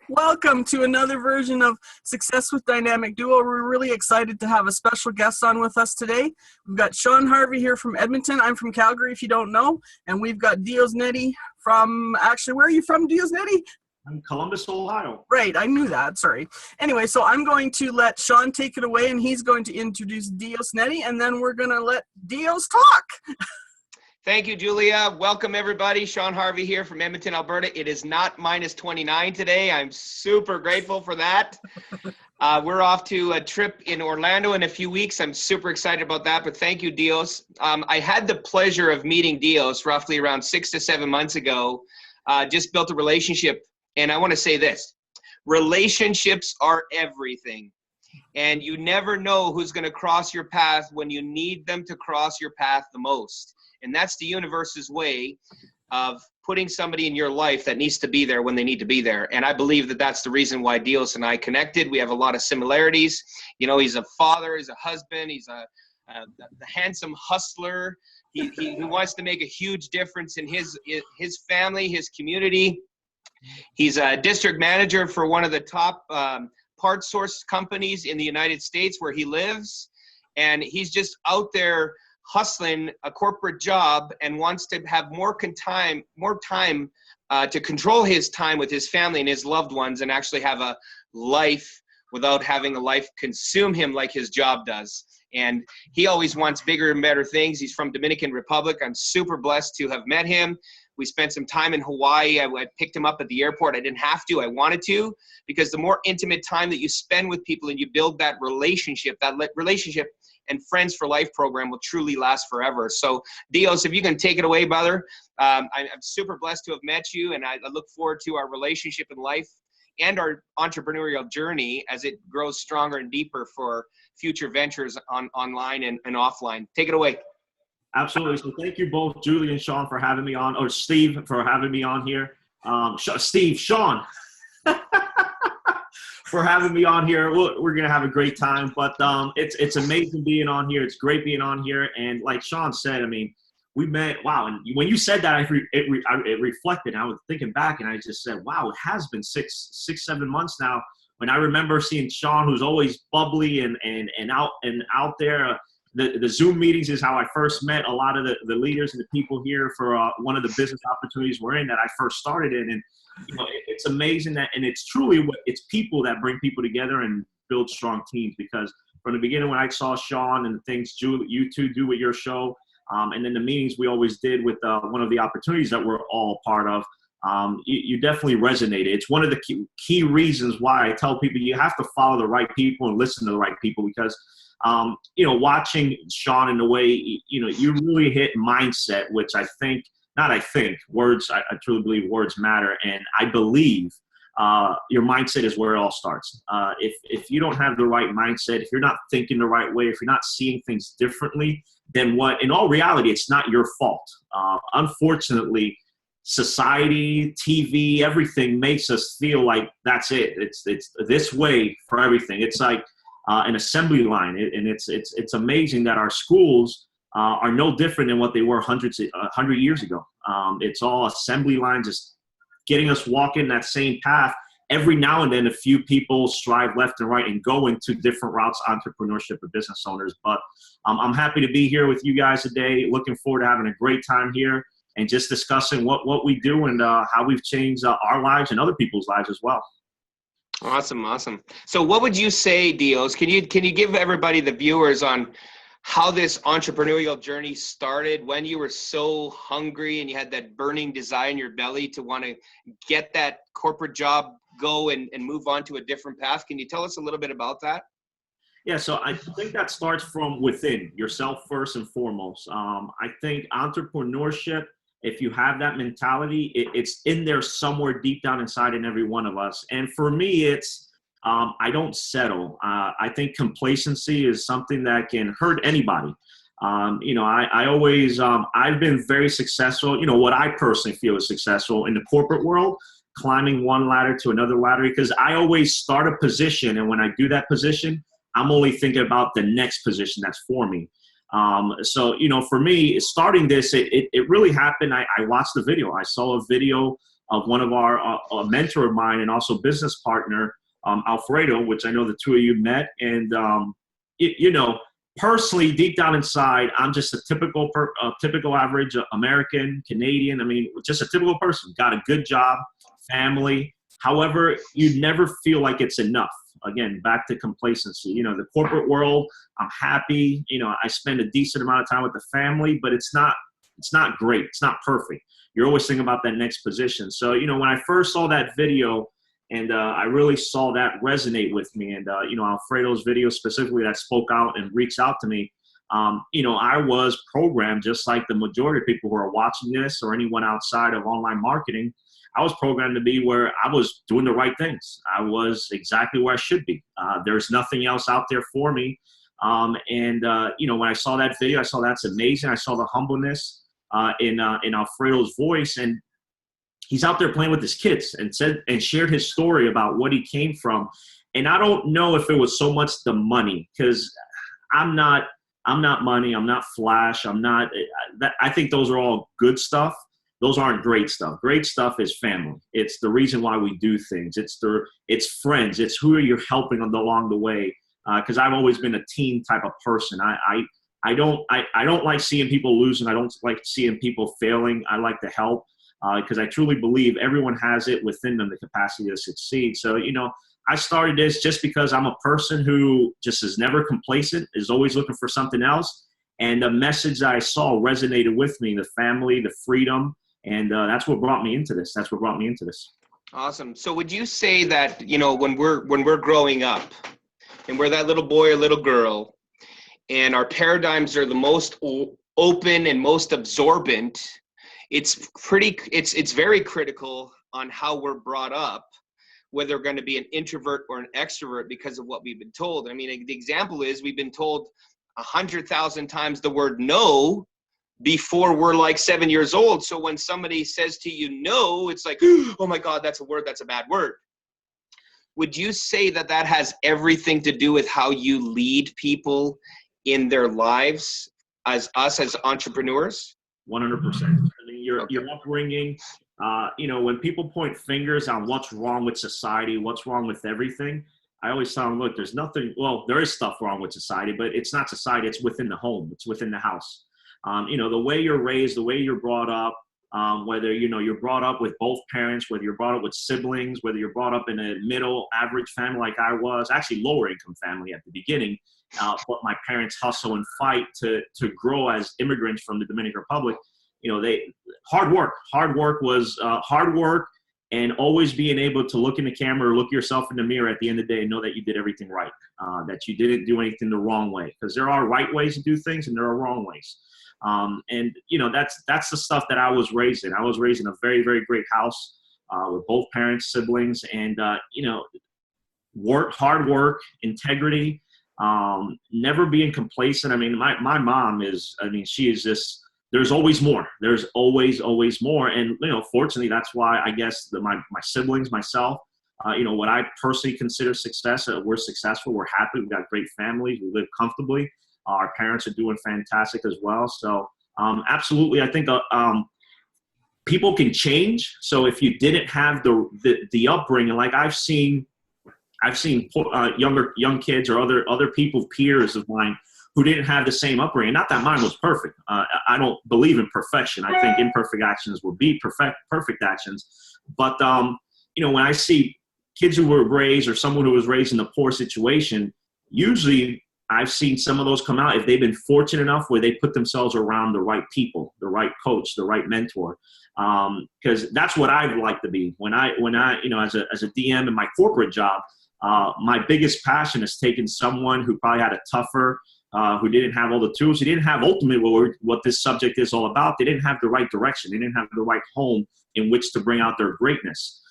Welcome to another version of Success with Dynamic Duo. We're really excited to have a special guest on with us today. We've got Sean Harvey here from Edmonton. I'm from Calgary, if you don't know. And we've got Diosnedy from, actually, where are you from, Diosnedy? I'm Columbus, Ohio. Right, I knew that, sorry. Anyway, so I'm going to let Sean take it away, and he's going to introduce Diosnedy, and then we're going to let Dios talk. Thank you, Julia. Welcome, everybody. Sean Harvey here from Edmonton, Alberta. It is not minus 29 today. I'm super grateful for that. We're off to a trip in Orlando in a few weeks. I'm super excited about that, but thank you, Dios. I had the pleasure of meeting Dios roughly around 6 to 7 months ago. Just built a relationship, and I want to say this. Relationships are everything, and you never know who's going to cross your path when you need them to cross your path the most. And that's the universe's way of putting somebody in your life that needs to be there when they need to be there. And I believe that that's the reason why Dios and I connected. We have a lot of similarities. You know, he's a father, he's a husband, he's a handsome hustler. He wants to make a huge difference in his family, his community. He's a district manager for one of the top part source companies in the United States where he lives. And he's just out there hustling a corporate job and wants to have more time to control his time with his family and his loved ones and actually have a life without having a life consume him like his job does. And he always wants bigger and better things. He's from Dominican Republic. I'm super blessed to have met him. We spent some time in Hawaii. I picked him up at the airport. I didn't have to. I wanted to, because the more intimate time that you spend with people and you build that relationship and Friends for Life program will truly last forever. So, Dios, if you can take it away, brother. I'm super blessed to have met you, and I look forward to our relationship in life and our entrepreneurial journey as it grows stronger and deeper for future ventures online and offline. Take it away. Absolutely. So thank you both, Julie and Sean, for having me on, or Steve for having me on here. Sean, for having me on here. We're going to have a great time, but it's amazing being on here. It's great being on here. And like Sean said, I mean, we met, wow. And when you said that, it reflected. I was thinking back and I just said, wow, it has been six, 7 months now. When I remember seeing Sean, who's always bubbly and out there. The Zoom meetings is how I first met a lot of the leaders and the people here for one of the business opportunities we're in that I first started in. And you know, it's amazing that, and it's truly it's people that bring people together and build strong teams. Because from the beginning, when I saw Sean and the things you two do with your show, and then the meetings we always did with one of the opportunities that we're all part of, you definitely resonated. It's one of the key reasons why I tell people you have to follow the right people and listen to the right people, because you know, watching Sean in the way, you know, you really hit mindset, which I truly believe words matter. And I believe your mindset is where it all starts. If you don't have the right mindset, if you're not thinking the right way, if you're not seeing things differently, then in all reality, it's not your fault. Unfortunately, society, TV, everything makes us feel like that's it. It's this way for everything. It's like an assembly line, and it's amazing that our schools are no different than what they were 100 years ago. It's all assembly lines, just getting us walking that same path. Every now and then, a few people strive left and right and go into different routes, entrepreneurship and business owners. But I'm happy to be here with you guys today. Looking forward to having a great time here and just discussing what we do and how we've changed our lives and other people's lives as well. Awesome. So what would you say, Dios? Can you give everybody, the viewers, on how this entrepreneurial journey started, when you were so hungry and you had that burning desire in your belly to want to get that corporate job, go and move on to a different path? Can you tell us a little bit about that? Yeah, so I think that starts from within yourself first and foremost. I think entrepreneurship, if you have that mentality, it's in there somewhere deep down inside in every one of us. And for me, it's I don't settle. I think complacency is something that can hurt anybody. You know, I always, I've been very successful, you know, what I personally feel is successful in the corporate world, climbing one ladder to another ladder, because I always start a position. And when I do that position, I'm only thinking about the next position that's for me. So, you know, for me, starting this, it really happened. I watched the video. I saw a video of one of our a mentor of mine and also business partner, Alfredo, which I know the two of you met. And, you know, personally, deep down inside, I'm just a typical average American, Canadian. I mean, just a typical person, got a good job, family. However, you never feel like it's enough. Again, back to complacency. You know, the corporate world, I'm happy. You know, I spend a decent amount of time with the family, but it's not great. It's not perfect. You're always thinking about that next position. So, you know, when I first saw that video, and I really saw that resonate with me, and you know, Alfredo's video specifically that spoke out and reached out to me. You know, I was programmed just like the majority of people who are watching this or anyone outside of online marketing. I was programmed to be where I was doing the right things. I was exactly where I should be. There's nothing else out there for me. You know, when I saw that video, I saw that's amazing. I saw the humbleness in Alfredo's voice, and he's out there playing with his kids and shared his story about what he came from. And I don't know if it was so much the money, because I'm not money. I'm not flash. I think those are all good stuff. Those aren't great stuff. Great stuff is family. It's the reason why we do things. It's friends. It's who you're helping along the way. Because I've always been a team type of person. I don't like seeing people losing. I don't like seeing people failing. I like to help because I truly believe everyone has it within them, the capacity to succeed. So, you know, I started this just because I'm a person who just is never complacent, is always looking for something else. And the message that I saw resonated with me, the family, the freedom. And that's what brought me into this. Awesome. So would you say that, you know, when we're growing up and we're that little boy or little girl and our paradigms are the most open and most absorbent, it's very critical on how we're brought up, whether we're going to be an introvert or an extrovert because of what we've been told. I mean, the example is we've been told 100,000 times the word no before we're like 7 years old. So when somebody says to you no, it's like, oh my God, that's a bad word. Would you say that has everything to do with how you lead people in their lives as entrepreneurs? 100%. I mean, your upbringing, you know, when people point fingers on what's wrong with society, what's wrong with everything, I always tell them, look, there's nothing, well, there is stuff wrong with society, but it's not society, it's within the home, it's within the house. You know, the way you're raised, the way you're brought up, whether, you know, you're brought up with both parents, whether you're brought up with siblings, whether you're brought up in a middle average family like I was, actually lower income family at the beginning, but my parents hustle and fight to grow as immigrants from the Dominican Republic. You know, hard work was hard work, and always being able to look in the camera or look yourself in the mirror at the end of the day and know that you did everything right, that you didn't do anything the wrong way, because there are right ways to do things and there are wrong ways. And, you know, that's the stuff that I was raised in. I was raised in a very, very great house with both parents, siblings, and, you know, hard work, integrity, never being complacent. I mean, my mom she is just, there's always more. There's always more. And, you know, fortunately, that's why I guess my siblings, myself, you know, what I personally consider success, we're successful, we're happy, we've got great families, we live comfortably. Our parents are doing fantastic as well. So absolutely, I think people can change. So if you didn't have the upbringing, like I've seen young kids or other people, peers of mine, who didn't have the same upbringing. Not that mine was perfect. I don't believe in perfection. I think imperfect actions will be perfect actions. But you know, when I see kids who were raised or someone who was raised in a poor situation, usually I've seen some of those come out if they've been fortunate enough where they put themselves around the right people, the right coach, the right mentor. Because that's what I'd like to be. When I, you know, as a DM in my corporate job, my biggest passion is taking someone who probably had a tougher, who didn't have all the tools, who didn't have ultimately what this subject is all about. They didn't have the right direction. They didn't have the right home in which to bring out their greatness.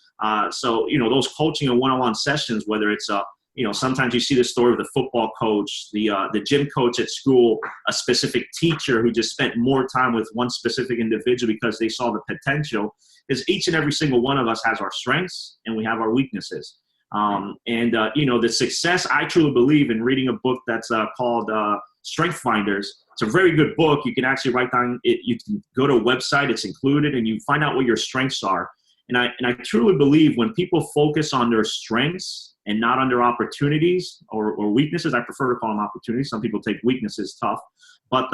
So, you know, those coaching and one-on-one sessions, whether it's you know, sometimes you see the story of the football coach, the gym coach at school, a specific teacher who just spent more time with one specific individual because they saw the potential. Because each and every single one of us has our strengths and we have our weaknesses. You know, the success, I truly believe in reading a book that's called Strength Finders. It's a very good book. You can actually write down it. You can go to a website, it's included, and you find out what your strengths are. And I truly believe when people focus on their strengths and not on their opportunities or weaknesses, I prefer to call them opportunities. Some people take weaknesses tough. But,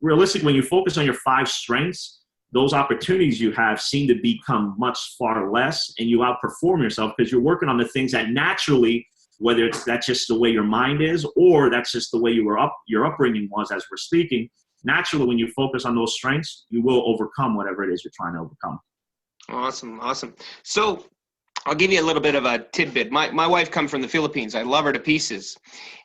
realistically, when you focus on your 5 strengths, those opportunities you have seem to become much far less, and you outperform yourself because you're working on the things that naturally, whether that's just the way your mind is or that's just the way your upbringing was as we're speaking, naturally when you focus on those strengths, you will overcome whatever it is you're trying to overcome. Awesome. So I'll give you a little bit of a tidbit. My wife comes from the Philippines. I love her to pieces.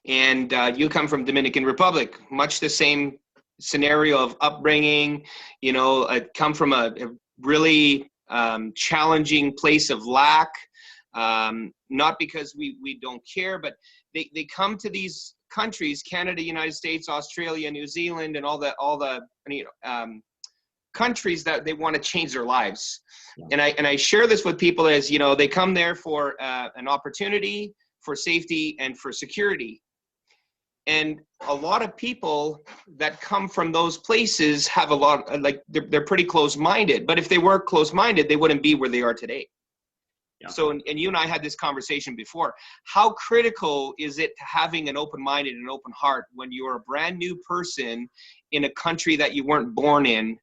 And you come from Dominican Republic, much the same scenario of upbringing. I come from a really challenging place of lack, not because we don't care, but they come to these countries, Canada, United States, Australia, New Zealand, and all the countries that they want to change their lives. Yeah. And I share this with people as, they come there for an opportunity, for safety, and for security. And a lot of people that come from those places have a lot, they're pretty close-minded. But if they weren't close-minded, they wouldn't be where they are today. Yeah. So, and you and I had this conversation before. How critical is it having an open mind and an open heart when you're a brand new person in a country that you weren't born in?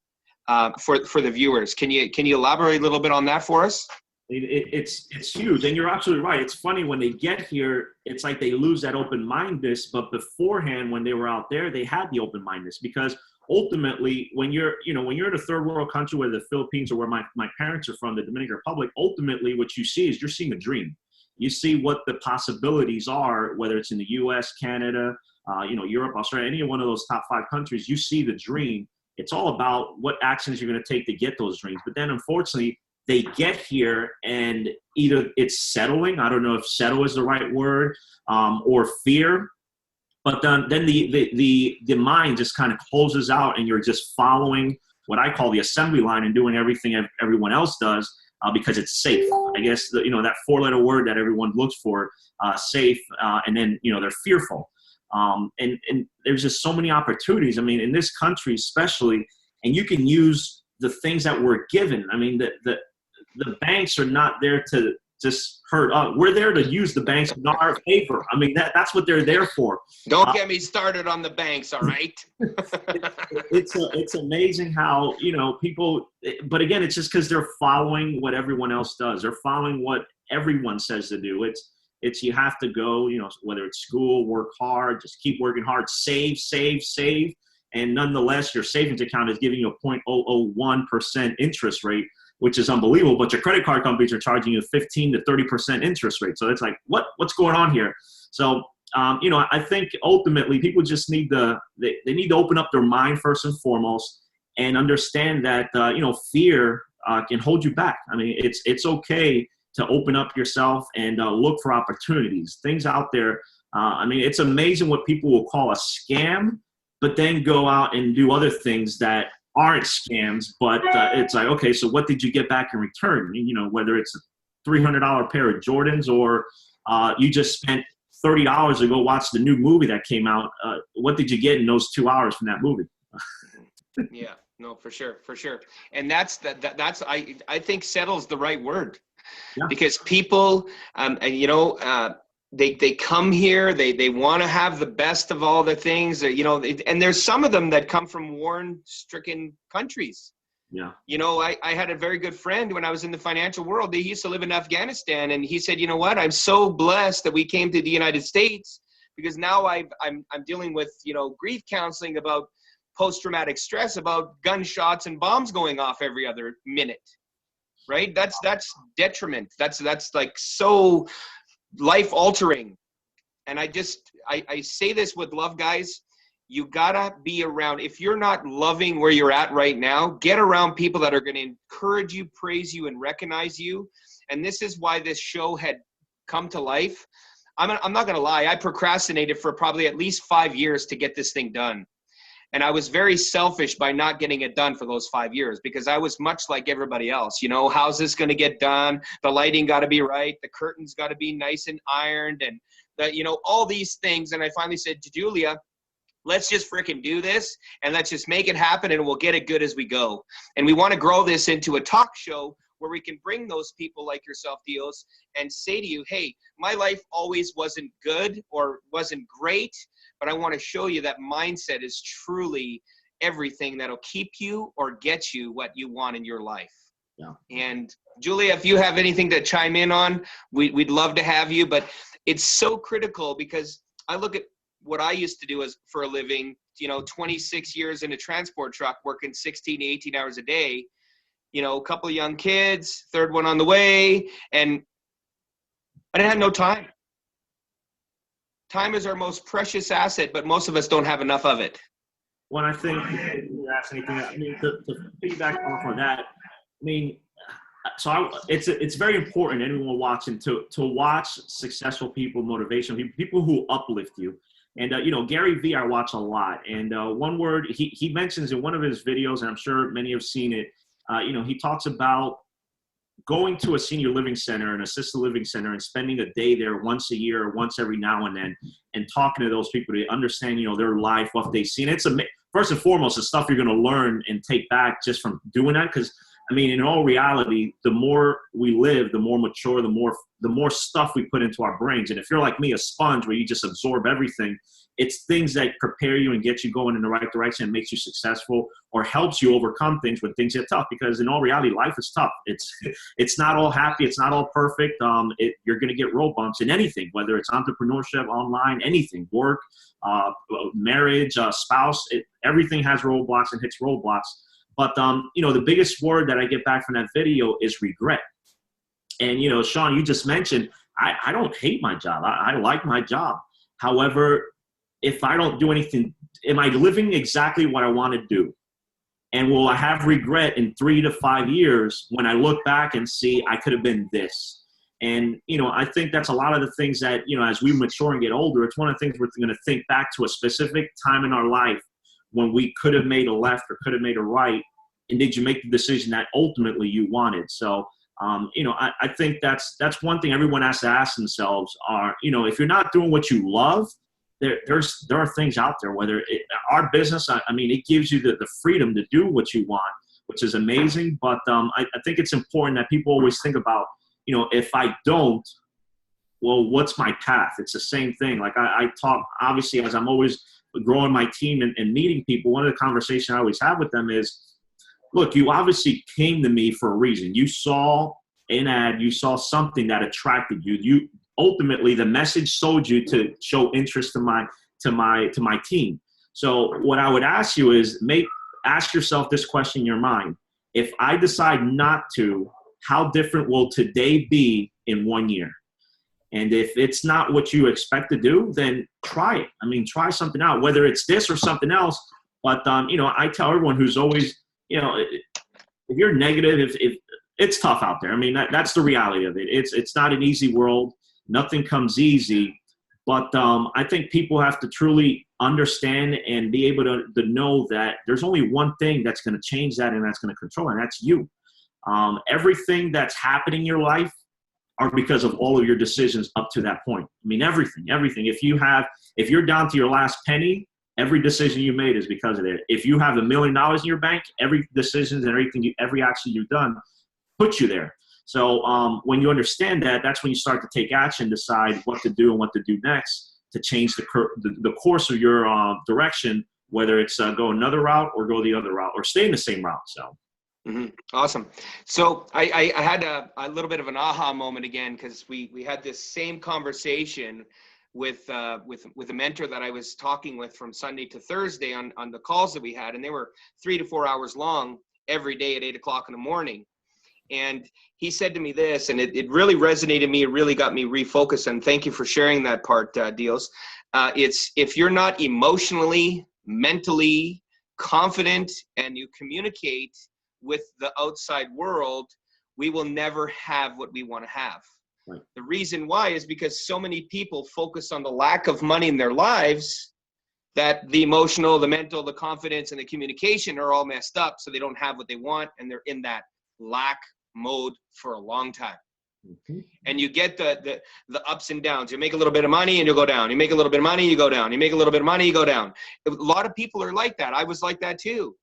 For the viewers, can you elaborate a little bit on that for us? It's huge, and you're absolutely right. It's funny when they get here, it's like they lose that open-mindedness. But beforehand, when they were out there, they had the open-mindedness because ultimately, when you're in a third world country, where the Philippines or where my parents are from, the Dominican Republic, ultimately what you see is you're seeing a dream. You see what the possibilities are, whether it's in the U.S., Canada, Europe, Australia, any one of those top 5 countries. You see the dream. It's all about what actions you're going to take to get those dreams. But then, unfortunately, they get here and either it's settling. I don't know if settle is the right word, or fear. But then the mind just kind of closes out, and you're just following what I call the assembly line and doing everything everyone else does because it's safe. I guess that 4-letter word that everyone looks for, safe, and then they're fearful. And there's just so many opportunities. I mean, in this country especially, and you can use the things that we're given. I mean, the banks are not there to just hurt us. We're there to use the banks in our favor. I mean, that's what they're there for. Don't get me started on the banks, all right? It's amazing how, people, but again, it's just because they're following what everyone else does. They're following what everyone says to do. It's you have to go, whether it's school, work hard, just keep working hard, save. And nonetheless, your savings account is giving you a 0.001% interest rate, which is unbelievable. But your credit card companies are charging you 15 to 30% interest rate. So it's like, what's going on here? So, I think ultimately people just need they need to open up their mind first and foremost and understand that, fear can hold you back. I mean, it's okay to open up yourself and look for opportunities, things out there. It's amazing what people will call a scam, but then go out and do other things that aren't scams. But it's like, okay, so what did you get back in return? Whether it's a $300 pair of Jordans or you just spent $30 to go watch the new movie that came out. What did you get in those 2 hours from that movie? Yeah, no, for sure. And that's I think settle's the right word. Yeah. Because people, they come here, they want to have the best of all the things, and there's some of them that come from war-stricken countries. Yeah. I had a very good friend when I was in the financial world. He used to live in Afghanistan, and he said, I'm so blessed that we came to the United States because now I'm dealing with, grief counseling about post-traumatic stress, about gunshots and bombs going off every other minute. Right? That's detriment. That's like so life altering. And I say this with love, guys. You gotta be around. If you're not loving where you're at right now, get around people that are going to encourage you, praise you, and recognize you. And this is why this show had come to life. I'm not going to lie. I procrastinated for probably at least 5 years to get this thing done. And I was very selfish by not getting it done for those 5 years because I was much like everybody else. How's this going to get done? The lighting got to be right. The curtains got to be nice and ironed and, all these things. And I finally said to Julia, let's just freaking do this and let's just make it happen and we'll get it good as we go. And we want to grow this into a talk show where we can bring those people like yourself, Dios, and say to you, hey, my life always wasn't good or wasn't great, but I want to show you that mindset is truly everything that'll keep you or get you what you want in your life. Yeah. And Julia, if you have anything to chime in on, we'd love to have you, but it's so critical because I look at what I used to do as for a living, 26 years in a transport truck, working 16 to 18 hours a day, a couple of young kids, third one on the way, and I didn't have no time. Time is our most precious asset, but most of us don't have enough of it. When I think you ask anything, I mean, to piggyback off of that, I mean, it's very important, anyone watching, to watch successful people, motivational people who uplift you. And, Gary Vee, I watch a lot. And one word he mentions in one of his videos, and I'm sure many have seen it, he talks about going to a senior living center, an assisted living center, and spending a day there once a year or once every now and then, and talking to those people to understand, their life, what they've seen. It's first and foremost, the stuff you're going to learn and take back just from doing that. Because, I mean, in all reality, the more we live, the more mature, the more stuff we put into our brains. And if you're like me, a sponge where you just absorb everything, it's things that prepare you and get you going in the right direction and makes you successful or helps you overcome things when things get tough. Because in all reality, life is tough. It's not all happy. It's not all perfect. You're going to get road bumps in anything, whether it's entrepreneurship, online, anything, work, marriage, spouse. Everything has roadblocks and hits roadblocks. But, the biggest word that I get back from that video is regret. And, Sean, you just mentioned, I don't hate my job. I like my job. However, if I don't do anything, am I living exactly what I want to do? And will I have regret in 3 to 5 years when I look back and see I could have been this? And, I think that's a lot of the things that, as we mature and get older, it's one of the things we're going to think back to a specific time in our life when we could have made a left or could have made a right. And did you make the decision that ultimately you wanted? So, I think that's one thing everyone has to ask themselves are, if you're not doing what you love, there are things out there, our business, it gives you the freedom to do what you want, which is amazing. But I think it's important that people always think about, if I don't, well, what's my path? It's the same thing. Like I talk, obviously, as I'm always growing my team and meeting people, one of the conversations I always have with them is, look, you obviously came to me for a reason. You saw an ad, you saw something that attracted you. You ultimately, the message sold you to show interest to my team. So what I would ask you is ask yourself this question in your mind. If I decide not to, how different will today be in 1 year? And if it's not what you expect to do, then try it. Try something out, whether it's this or something else. But, I tell everyone who's always, if you're negative, if it's tough out there. That's the reality of it. It's not an easy world. Nothing comes easy. But I think people have to truly understand and be able to know that there's only one thing that's going to change that and that's going to control it, and that's you. Everything that's happening in your life are because of all of your decisions up to that point. Everything. If you're down to your last penny, every decision you made is because of it. If you have $1 million in your bank, every decision and every action you've done puts you there. So when you understand that, that's when you start to take action, decide what to do and what to do next to change the course of your direction, whether it's go another route or go the other route or stay in the same route. So. Mm-hmm. Awesome. So I had a little bit of an aha moment again, because we had this same conversation with a mentor that I was talking with from Sunday to Thursday on the calls that we had, and they were 3 to 4 hours long every day at 8 o'clock in the morning. And he said to me this, and it really resonated me. It really got me refocused. And thank you for sharing that part, Dios. It's if you're not emotionally, mentally confident and you communicate with the outside world, we will never have what we want to have. Right. The reason why is because so many people focus on the lack of money in their lives that the emotional, the mental, the confidence, and the communication are all messed up, so they don't have what they want, and they're in that lack mode for a long time. Mm-hmm. And you get the ups and downs. You make a little bit of money and you go down. You make a little bit of money, you go down. You make a little bit of money, you go down. A lot of people are like that. I was like that too.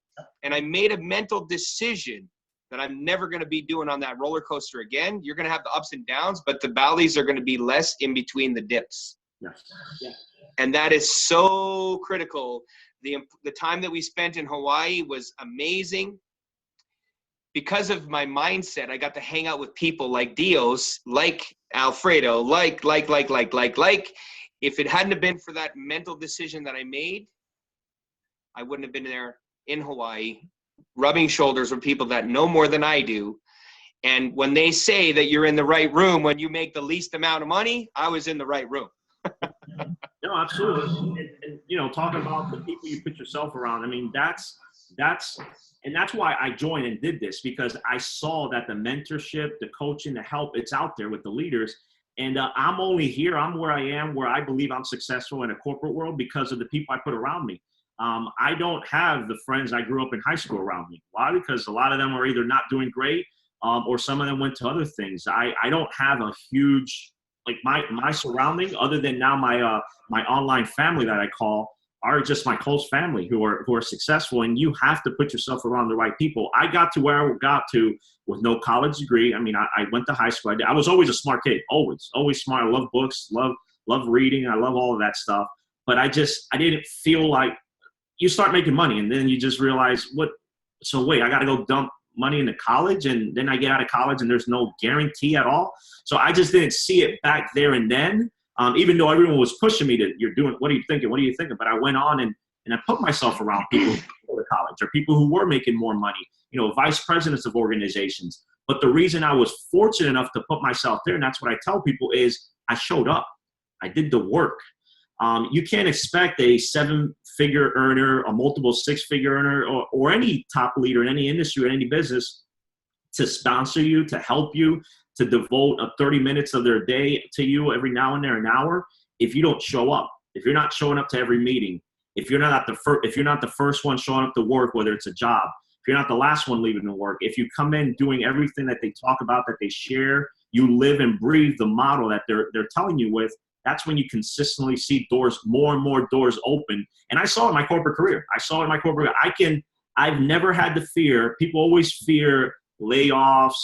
And I made a mental decision that I'm never going to be doing on that roller coaster again. You're going to have the ups and downs, but the valleys are going to be less in between the dips. Yes. Yeah. And that is so critical. The time that we spent in Hawaii was amazing. Because of my mindset, I got to hang out with people like Dios, like Alfredo, like. If it hadn't have been for that mental decision that I made, I wouldn't have been there in Hawaii, rubbing shoulders with people that know more than I do. And when they say that you're in the right room when you make the least amount of money, I was in the right room. No, absolutely. And talking about the people you put yourself around, I mean, that's why I joined and did this, because I saw that the mentorship, the coaching, the help, it's out there with the leaders. And I'm only here. I'm where I am, where I believe I'm successful in a corporate world because of the people I put around me. I don't have the friends I grew up in high school around me. Why? Because a lot of them are either not doing great, or some of them went to other things. I don't have a huge, like my surrounding, other than now my online family that I call, are just my close family who are successful. And you have to put yourself around the right people. I got to where I got to with no college degree. I mean, I went to high school. I was always a smart kid, always smart. I love books, love reading. I love all of that stuff. But I didn't feel like, you start making money and then you just realize wait, I got to go dump money into college, and then I get out of college and there's no guarantee at all. So I just didn't see it back there and then. Even though everyone was pushing me to, what are you thinking? What are you thinking? But I went on and I put myself around people who go to college, or people who were making more money, vice presidents of organizations. But the reason I was fortunate enough to put myself there, and that's what I tell people, is I showed up. I did the work. You can't expect a 7-figure earner, a multiple 6-figure earner, or any top leader in any industry or any business to sponsor you, to help you, to devote 30 minutes of their day to you every now and then, an hour, if you don't show up. If you're not showing up to every meeting, if you're not the first one showing up to work, whether it's a job, if you're not the last one leaving to work, if you come in doing everything that they talk about, that they share, you live and breathe the model that they're telling you with, that's when you consistently see more and more doors open. And I saw it in my corporate career. I've never had to fear. People always fear layoffs,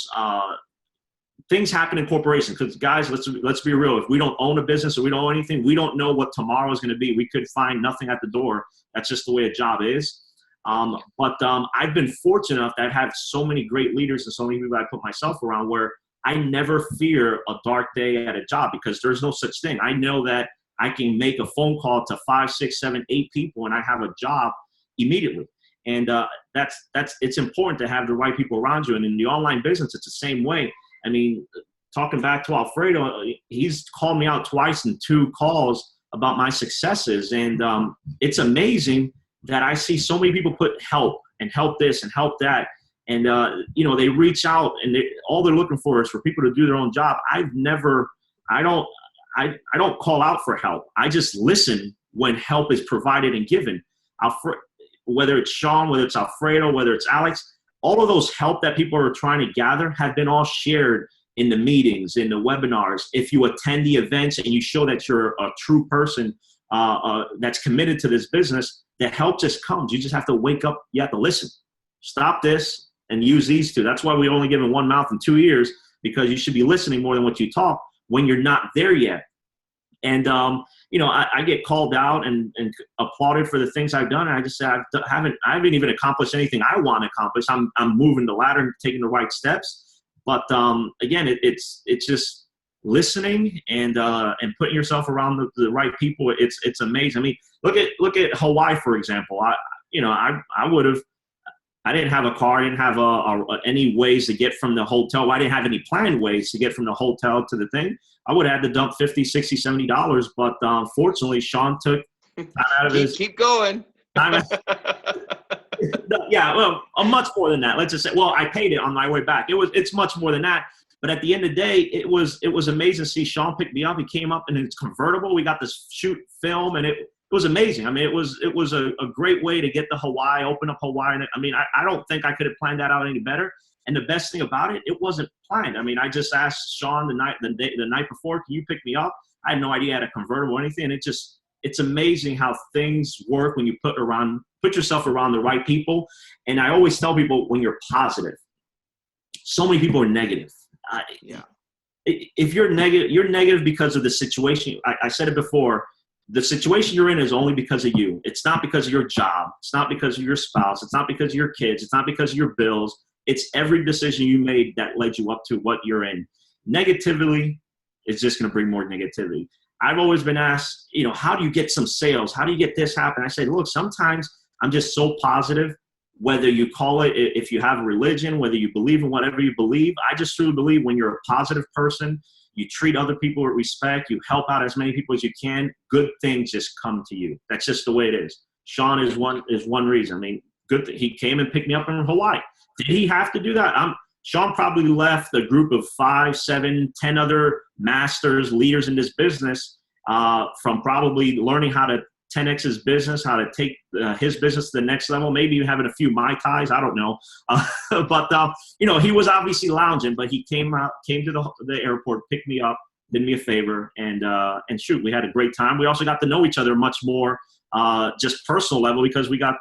things happen in corporations, because guys, let's be real. If we don't own a business or we don't own anything, we don't know what tomorrow is going to be. We could find nothing at the door. That's just the way a job is. But I've been fortunate enough that I have so many great leaders and so many people I put myself around, where I never fear a dark day at a job, because there's no such thing. I know that I can make a phone call to 5, 6, 7, 8 people, and I have a job immediately. And it's important to have the right people around you. And in the online business, it's the same way. I mean, talking back to Alfredo, he's called me out twice in 2 calls about my successes. And it's amazing that I see so many people put help and help this and help that. And, they reach out, and all they're looking for is for people to do their own job. I don't call out for help. I just listen when help is provided and given. Whether it's Sean, whether it's Alfredo, whether it's Alex, all of those help that people are trying to gather have been all shared in the meetings, in the webinars. If you attend the events and you show that you're a true person that's committed to this business, the help just comes. You just have to wake up. You have to listen. Stop this and use these 2. That's why we only give 1 mouth and 2 ears, because you should be listening more than what you talk when you're not there yet. And, I get called out and applauded for the things I've done. And I just say, I haven't even accomplished anything I want to accomplish. I'm moving the ladder and taking the right steps. But again, it's just listening and putting yourself around the right people. It's amazing. I mean, look at Hawaii, for example. I didn't have a car. I didn't have any ways to get from the hotel. I didn't have any planned ways to get from the hotel to the thing. I would have had to dump $50, $60, $70. But fortunately, Sean took time out of his. Keep going. Yeah, well, much more than that. Let's just say, well, I paid it on my way back. It's much more than that. But at the end of the day, it was amazing to see Sean pick me up. He came up in his convertible. We got to shoot film, and it was amazing. I mean, it was a great way to get to Hawaii, open up Hawaii. I mean, I don't think I could have planned that out any better. And the best thing about it, it wasn't planned. I mean, I just asked Sean the night before, can you pick me up? I had no idea I had a convertible or anything. And it's amazing how things work when you put yourself around the right people. And I always tell people, when you're positive, so many people are negative. Yeah. If you're negative because of the situation. I said it before. The situation you're in is only because of you. It's not because of your job. It's not because of your spouse. It's not because of your kids. It's not because of your bills. It's every decision you made that led you up to what you're in. Negativity is just going to bring more negativity. I've always been asked, how do you get some sales? How do you get this happen? I say, look, sometimes I'm just so positive, whether you call it, if you have a religion, whether you believe in whatever you believe. I just truly believe when you're a positive person, you treat other people with respect, you help out as many people as you can, good things just come to you. That's just the way it is. Sean is one reason. I mean, he came and picked me up in Hawaii. Did he have to do that? Sean probably left a group of 5, 7, 10 other masters, leaders in this business from probably learning how to 10x his business, how to take his business to the next level, maybe even having a few Mai Tais, I don't know. But he was obviously lounging, but he came to the airport, picked me up, did me a favor, and shoot, we had a great time. We also got to know each other much more, just personal level, because we got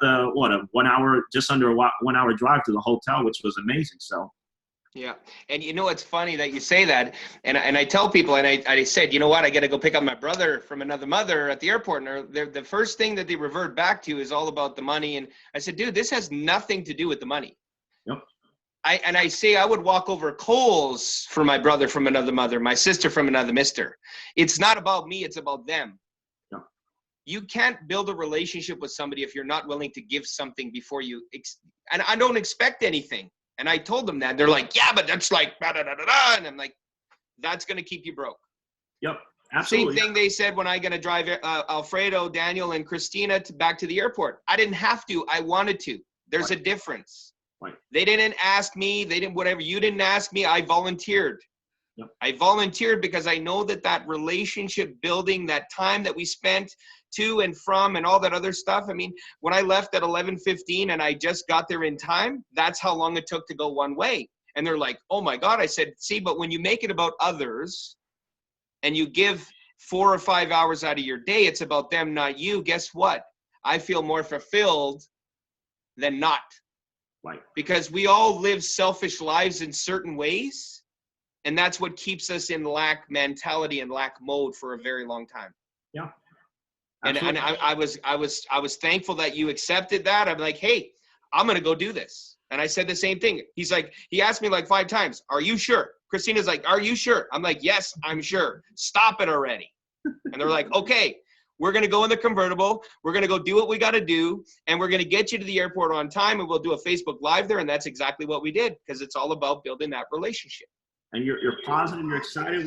just under a 1 hour drive to the hotel, which was amazing. So. Yeah. And it's funny that you say that. And I tell people, and I said, you know what, I got to go pick up my brother from another mother at the airport. And the first thing that they revert back to is all about the money. And I said, dude, this has nothing to do with the money. Yep. I say I would walk over coals for my brother from another mother, my sister from another mister. It's not about me. It's about them. Yep. You can't build a relationship with somebody if you're not willing to give something before you. And I don't expect anything. And I told them that. They're like, yeah, but that's like, da, da, da, da, da. And I'm like, that's going to keep you broke. Yep, absolutely. Same thing they said when I going to drive Alfredo, Daniel, and Christina back to the airport. I didn't have to. I wanted to. There's a difference. Right. They didn't ask me. They didn't, whatever. You didn't ask me. I volunteered. Yep. I volunteered because I know that relationship building, that time that we spent to and from and all that other stuff. I mean, when I left at 11:15 and I just got there in time, that's how long it took to go one way. And they're like, oh my God. I said, see, but when you make it about others and you give 4 or 5 hours out of your day, it's about them, not you. Guess what? I feel more fulfilled than not. Right. Because we all live selfish lives in certain ways. And that's what keeps us in lack mentality and lack mode for a very long time. Yeah. And I was thankful that you accepted that. I'm like, hey, I'm going to go do this. And I said the same thing. He's like, he asked me like 5 times, are you sure? Christina's like, are you sure? I'm like, yes, I'm sure. Stop it already. And they're like, okay, we're going to go in the convertible. We're going to go do what we got to do. And we're going to get you to the airport on time. And we'll do a Facebook Live there. And that's exactly what we did, because it's all about building that relationship. And you're positive, you're excited.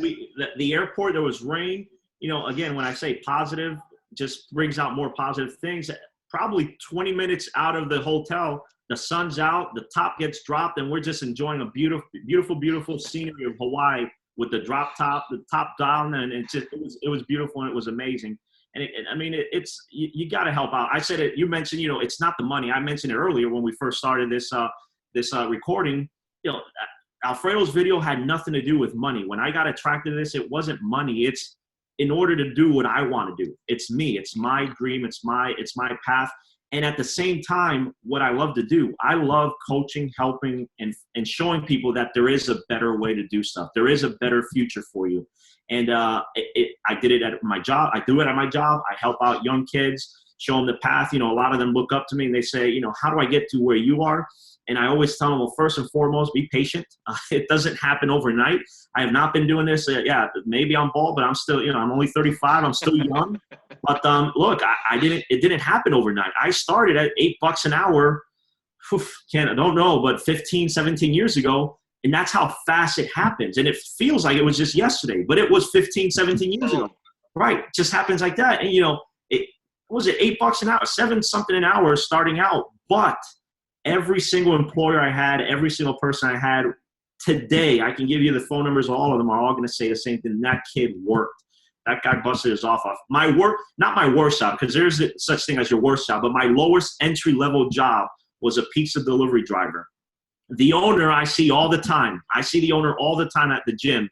The airport, there was rain. Again, when I say positive, just brings out more positive things. Probably 20 minutes out of the hotel, the sun's out, the top gets dropped, and we're just enjoying a beautiful, beautiful, beautiful scenery of Hawaii with the the top down, and it was beautiful and it was amazing. And you got to help out. I said it. You mentioned, it's not the money. I mentioned it earlier when we first started this recording. Alfredo's video had nothing to do with money. When I got attracted to this, it wasn't money. It's in order to do what I want to do. It's me. It's my dream. It's my path. And at the same time, what I love to do, I love coaching, helping, and showing people that there is a better way to do stuff. There is a better future for you. And I did it at my job. I do it at my job. I help out young kids, show them the path. A lot of them look up to me and they say, how do I get to where you are? And I always tell them, well, first and foremost, be patient. It doesn't happen overnight. I have not been doing this. Maybe I'm bald, but I'm still, I'm only 35. I'm still young. But look, it didn't happen overnight. I started at $8 an hour. I don't know, but 15, 17 years ago. And that's how fast it happens. And it feels like it was just yesterday, but it was 15, 17 years ago. Right. It just happens like that. And, it was it $8 an hour, 7 something an hour starting out. But every single employer I had, every single person I had today, I can give you the phone numbers. All of them are all going to say the same thing. That kid worked. That guy busted his off. Not my worst job, because there's such thing as your worst job, but my lowest entry level job was a pizza delivery driver. The owner I see all the time. I see the owner all the time at the gym.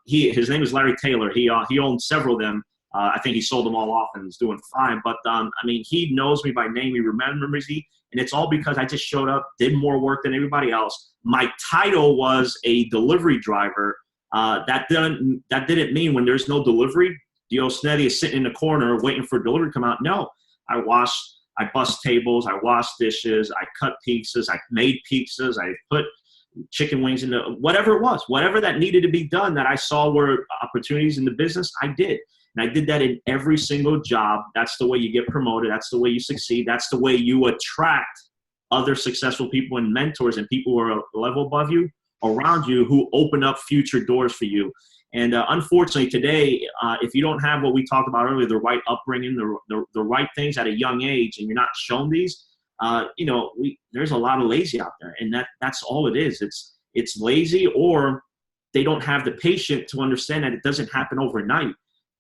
His name is Larry Taylor. He owns several of them. I think he sold them all off and is doing fine. But he knows me by name. He remembers me. And it's all because I just showed up, did more work than everybody else. My title was a delivery driver. That didn't mean when there's no delivery, Diosnedy is sitting in the corner waiting for delivery to come out. No, I bust tables, I washed dishes, I cut pizzas, I made pizzas, I put chicken wings into whatever it was, whatever that needed to be done that I saw were opportunities in the business, I did. And I did that in every single job. That's the way you get promoted. That's the way you succeed. That's the way you attract other successful people and mentors and people who are a level above you, around you, who open up future doors for you. And unfortunately today, if you don't have what we talked about earlier, the right upbringing, the right things at a young age, and you're not shown these, there's a lot of lazy out there, and that's all it is. It's lazy, or they don't have the patience to understand that it doesn't happen overnight.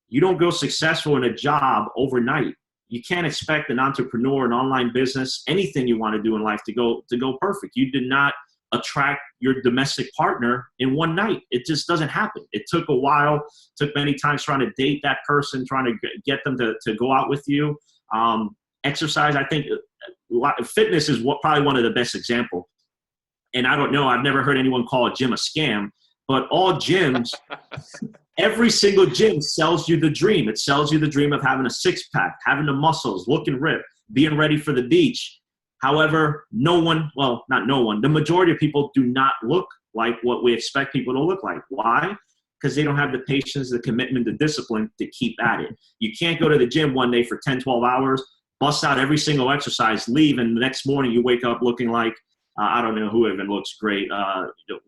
You don't go successful in a job overnight. You can't expect an entrepreneur, an online business, anything you want to do in life to go perfect. You did not attract your domestic partner in one night. It just doesn't happen. It took a while, took many times trying to date that person, trying to get them to go out with you. Exercise, I think fitness is probably one of the best examples. And I don't know, I've never heard anyone call a gym a scam, but all gyms, every single gym sells you the dream. It sells you the dream of having a six-pack, having the muscles, looking ripped, being ready for the beach. However, the majority of people do not look like what we expect people to look like. Why? Because they don't have the patience, the commitment, the discipline to keep at it. You can't go to the gym one day for 10, 12 hours, bust out every single exercise, leave, and the next morning you wake up looking like, I don't know who even looks great.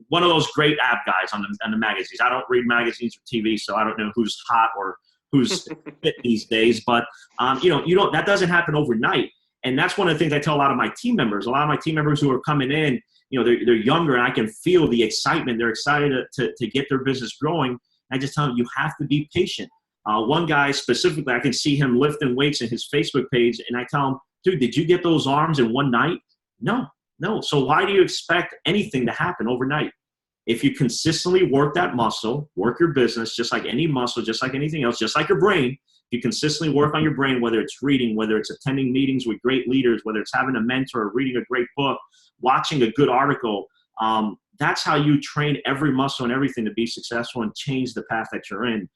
One of those great ab guys on the magazines. I don't read magazines or TV, so I don't know who's hot or who's fit these days. But that doesn't happen overnight. And that's one of the things I tell a lot of my team members. A lot of my team members who are coming in, they're younger, and I can feel the excitement. They're excited to get their business growing. I just tell them, you have to be patient. One guy specifically, I can see him lifting weights in his Facebook page, and I tell him, dude, did you get those arms in one night? No. So why do you expect anything to happen overnight? If you consistently work that muscle, work your business, just like any muscle, just like anything else, just like your brain, if you consistently work on your brain, whether it's reading, whether it's attending meetings with great leaders, whether it's having a mentor, reading a great book, watching a good article, that's how you train every muscle and everything to be successful and change the path that you're in.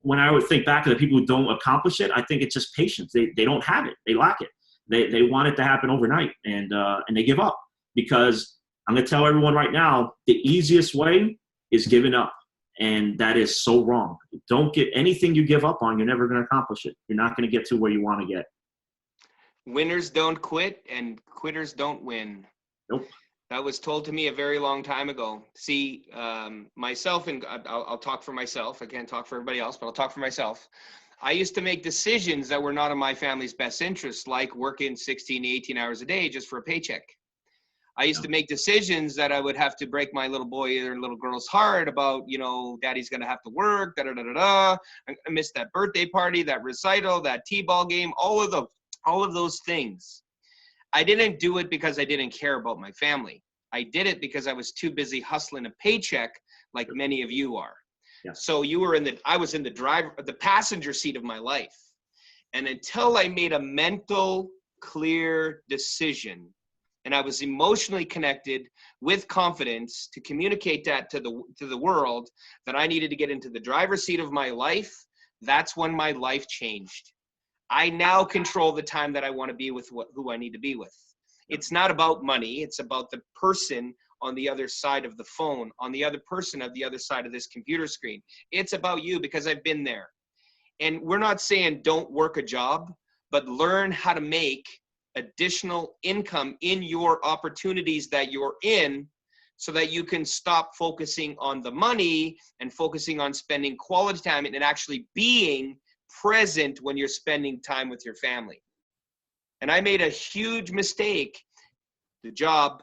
When I would think back to the people who don't accomplish it, I think it's just patience. They don't have it. They lack it. They want it to happen overnight, and they give up. Because I'm going to tell everyone right now, the easiest way is giving up. And that is so wrong. Don't get anything you give up on, you're never going to accomplish it. You're not going to get to where you want to get. Winners don't quit, and quitters don't win. Nope. That was told to me a very long time ago. See, myself, and I'll talk for myself. I can't talk for everybody else, but I'll talk for myself. I used to make decisions that were not in my family's best interest, like working 16, 18 hours a day just for a paycheck. I used to make decisions that I would have to break my little boy or little girl's heart about, daddy's going to have to work, I missed that birthday party, that recital, that t-ball game, all of those things. I didn't do it because I didn't care about my family. I did it because I was too busy hustling a paycheck like many of you are. Yeah. So I was in the passenger seat of my life. And until I made a mental, clear decision, and I was emotionally connected with confidence to communicate that to the world, that I needed to get into the driver's seat of my life, that's when my life changed. I now control the time that I want to be with who I need to be with. It's not about money. It's about the person on the other side of the phone, on the other person on the other side of this computer screen. It's about you, because I've been there. And we're not saying don't work a job, but learn how to make additional income in your opportunities that you're in, so that you can stop focusing on the money and focusing on spending quality time and actually being present when you're spending time with your family. And I made a huge mistake. The job,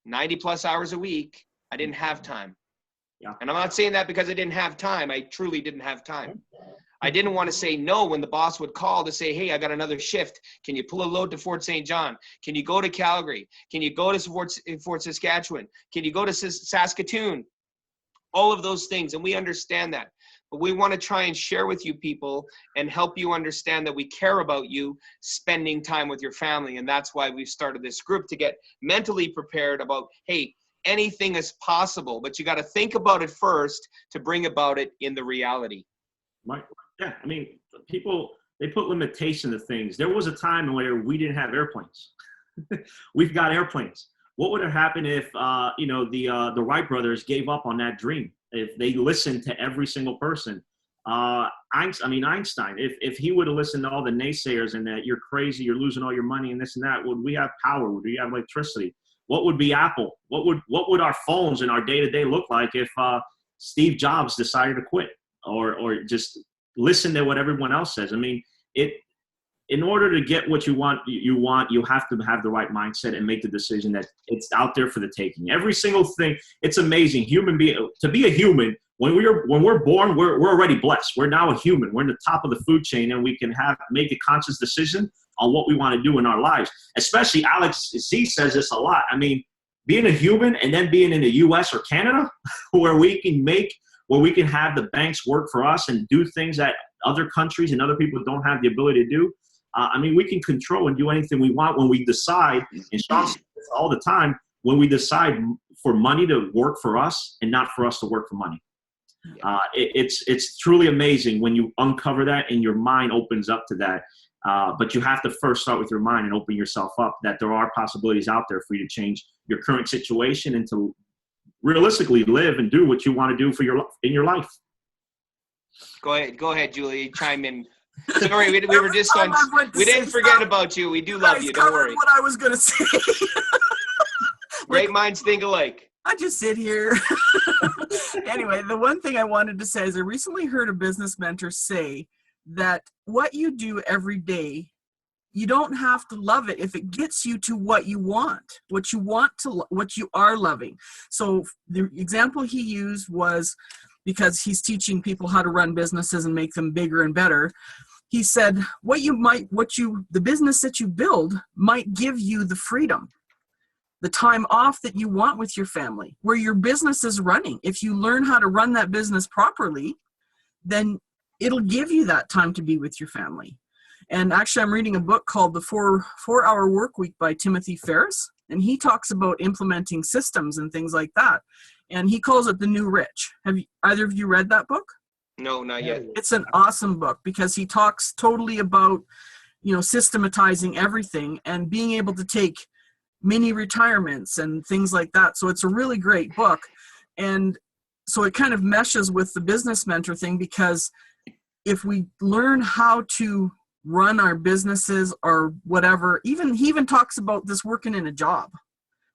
90 plus hours a week, I didn't have time. Yeah. And I'm not saying that because I didn't have time. I truly didn't have time. I didn't want to say no when the boss would call to say, hey, I got another shift. Can you pull a load to Fort St. John? Can you go to Calgary? Can you go to Fort Saskatchewan? Can you go to Saskatoon? All of those things. And we understand that. but we want to try and share with you people and help you understand that we care about you spending time with your family. And that's why we've started this group, to get mentally prepared about, hey, anything is possible, but you got to think about it first to bring about it in the reality. Right. Yeah. I mean, people, they put limitation to things. There was a time where we didn't have airplanes. We've got airplanes. What would have happened if, the Wright brothers gave up on that dream? If they listened to every single person? Einstein, if he would have listened to all the naysayers and that you're crazy, you're losing all your money and this and that, would we have power? Would we have electricity? What would be Apple? What would our phones and our day-to-day look like if Steve Jobs decided to quit or just listen to what everyone else says? I mean, in order to get what you want, you have to have the right mindset and make the decision that it's out there for the taking. Every single thing. It's amazing. To be a human, when we're born, we're already blessed. We're now a human. We're in the top of the food chain, and we can make a conscious decision on what we want to do in our lives. Especially Alex Z says this a lot. I mean, being a human and then being in the U.S. or Canada, where we can have the banks work for us and do things that other countries and other people don't have the ability to do. We can control and do anything we want when we decide, and Sean says this all the time, when we decide for money to work for us and not for us to work for money. It's truly amazing when you uncover that and your mind opens up to that. But you have to first start with your mind and open yourself up that there are possibilities out there for you to change your current situation and to realistically live and do what you want to do in your life. Go ahead, Julie, chime in. Sorry, we were just on. We didn't forget about you. We do love you. Don't worry. What I was going to say. Great minds think alike. I just sit here. Anyway, the one thing I wanted to say is I recently heard a business mentor say that what you do every day, you don't have to love it if it gets you to what you want, what you are loving. So the example he used was, because he's teaching people how to run businesses and make them bigger and better. He said, the business that you build might give you the freedom, the time off that you want with your family, where your business is running. If you learn how to run that business properly, then it'll give you that time to be with your family. And actually, I'm reading a book called The 4-Hour Work Week by Timothy Ferriss, and he talks about implementing systems and things like that. And he calls it The New Rich. Have either of you read that book? No, not yet. It's an awesome book because he talks totally about, systematizing everything and being able to take mini retirements and things like that. So it's a really great book. And so it kind of meshes with the business mentor thing, because if we learn how to run our businesses or whatever, he even talks about this working in a job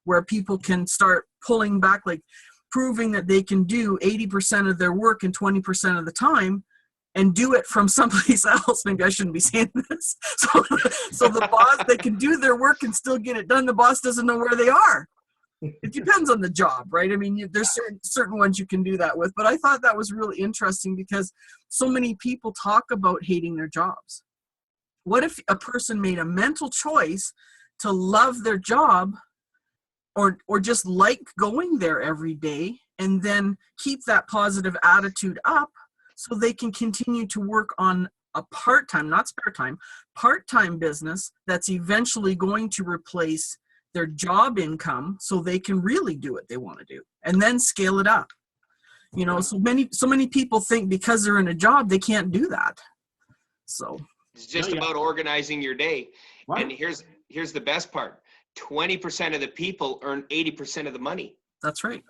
where people can start pulling back, like proving that they can do 80% of their work in 20% of the time and do it from someplace else. Maybe I shouldn't be saying this. So the boss, they can do their work and still get it done. The boss doesn't know where they are. It depends on the job, right? I mean, there's certain ones you can do that with. But I thought that was really interesting because so many people talk about hating their jobs. What if a person made a mental choice to love their job or just like going there every day, and then keep that positive attitude up so they can continue to work on a part-time, not spare time, part-time business that's eventually going to replace their job income so they can really do what they want to do and then scale it up. So many people think because they're in a job, they can't do that. So it's just about organizing your day. Right. And here's the best part. 20% of the people earn 80% of the money. That's right.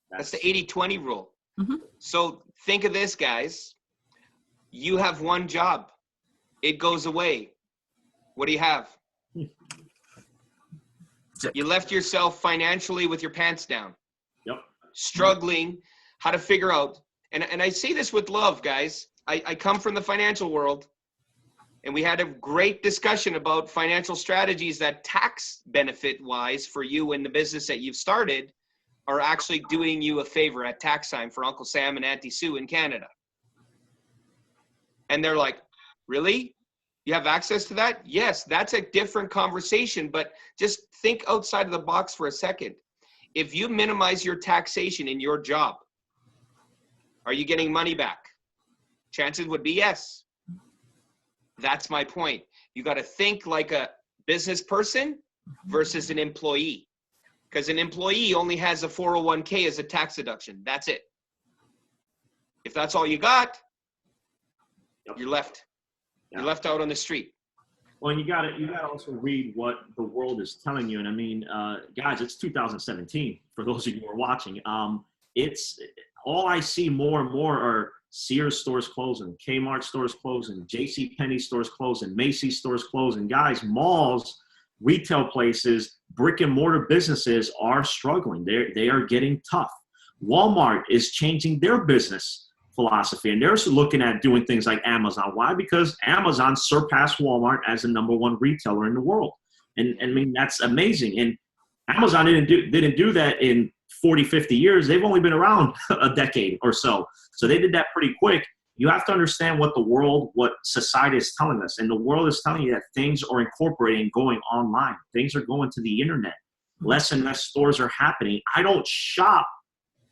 That's the 80-20 rule. Mm-hmm. So think of this, guys. You have one job. It goes away. What do you have? You left yourself financially with your pants down. Yep. Struggling how to figure out. And I say this with love, guys. I come from the financial world. And we had a great discussion about financial strategies that tax benefit wise for you in the business that you've started are actually doing you a favor at tax time for Uncle Sam and Auntie Sue in Canada. And they're like, really? You have access to that? Yes, that's a different conversation, but just think outside of the box for a second. If you minimize your taxation in your job, are you getting money back? Chances would be yes. That's my point. You got to think like a business person versus an employee, because an employee only has a 401k as a tax deduction. That's it. If that's all you got, you're left. You're left out on the street. Well, and you gotta also read what the world is telling you. And I mean, guys, it's 2017 for those of you who are watching. It's all I see more and more are Sears stores closing, Kmart stores closing, JCPenney stores closing, Macy's stores closing. Guys, malls, retail places, brick and mortar businesses are struggling. They are getting tough. Walmart is changing their business philosophy, and they're looking at doing things like Amazon. Why? Because Amazon surpassed Walmart as the #1 retailer in the world. And I mean, that's amazing. And Amazon didn't do that in 40, 50 years. They've only been around a decade or so. So they did that pretty quick. You have to understand what what society is telling us. And the world is telling you that things are incorporating, going online. Things are going to the internet. Less and less stores are happening. I don't shop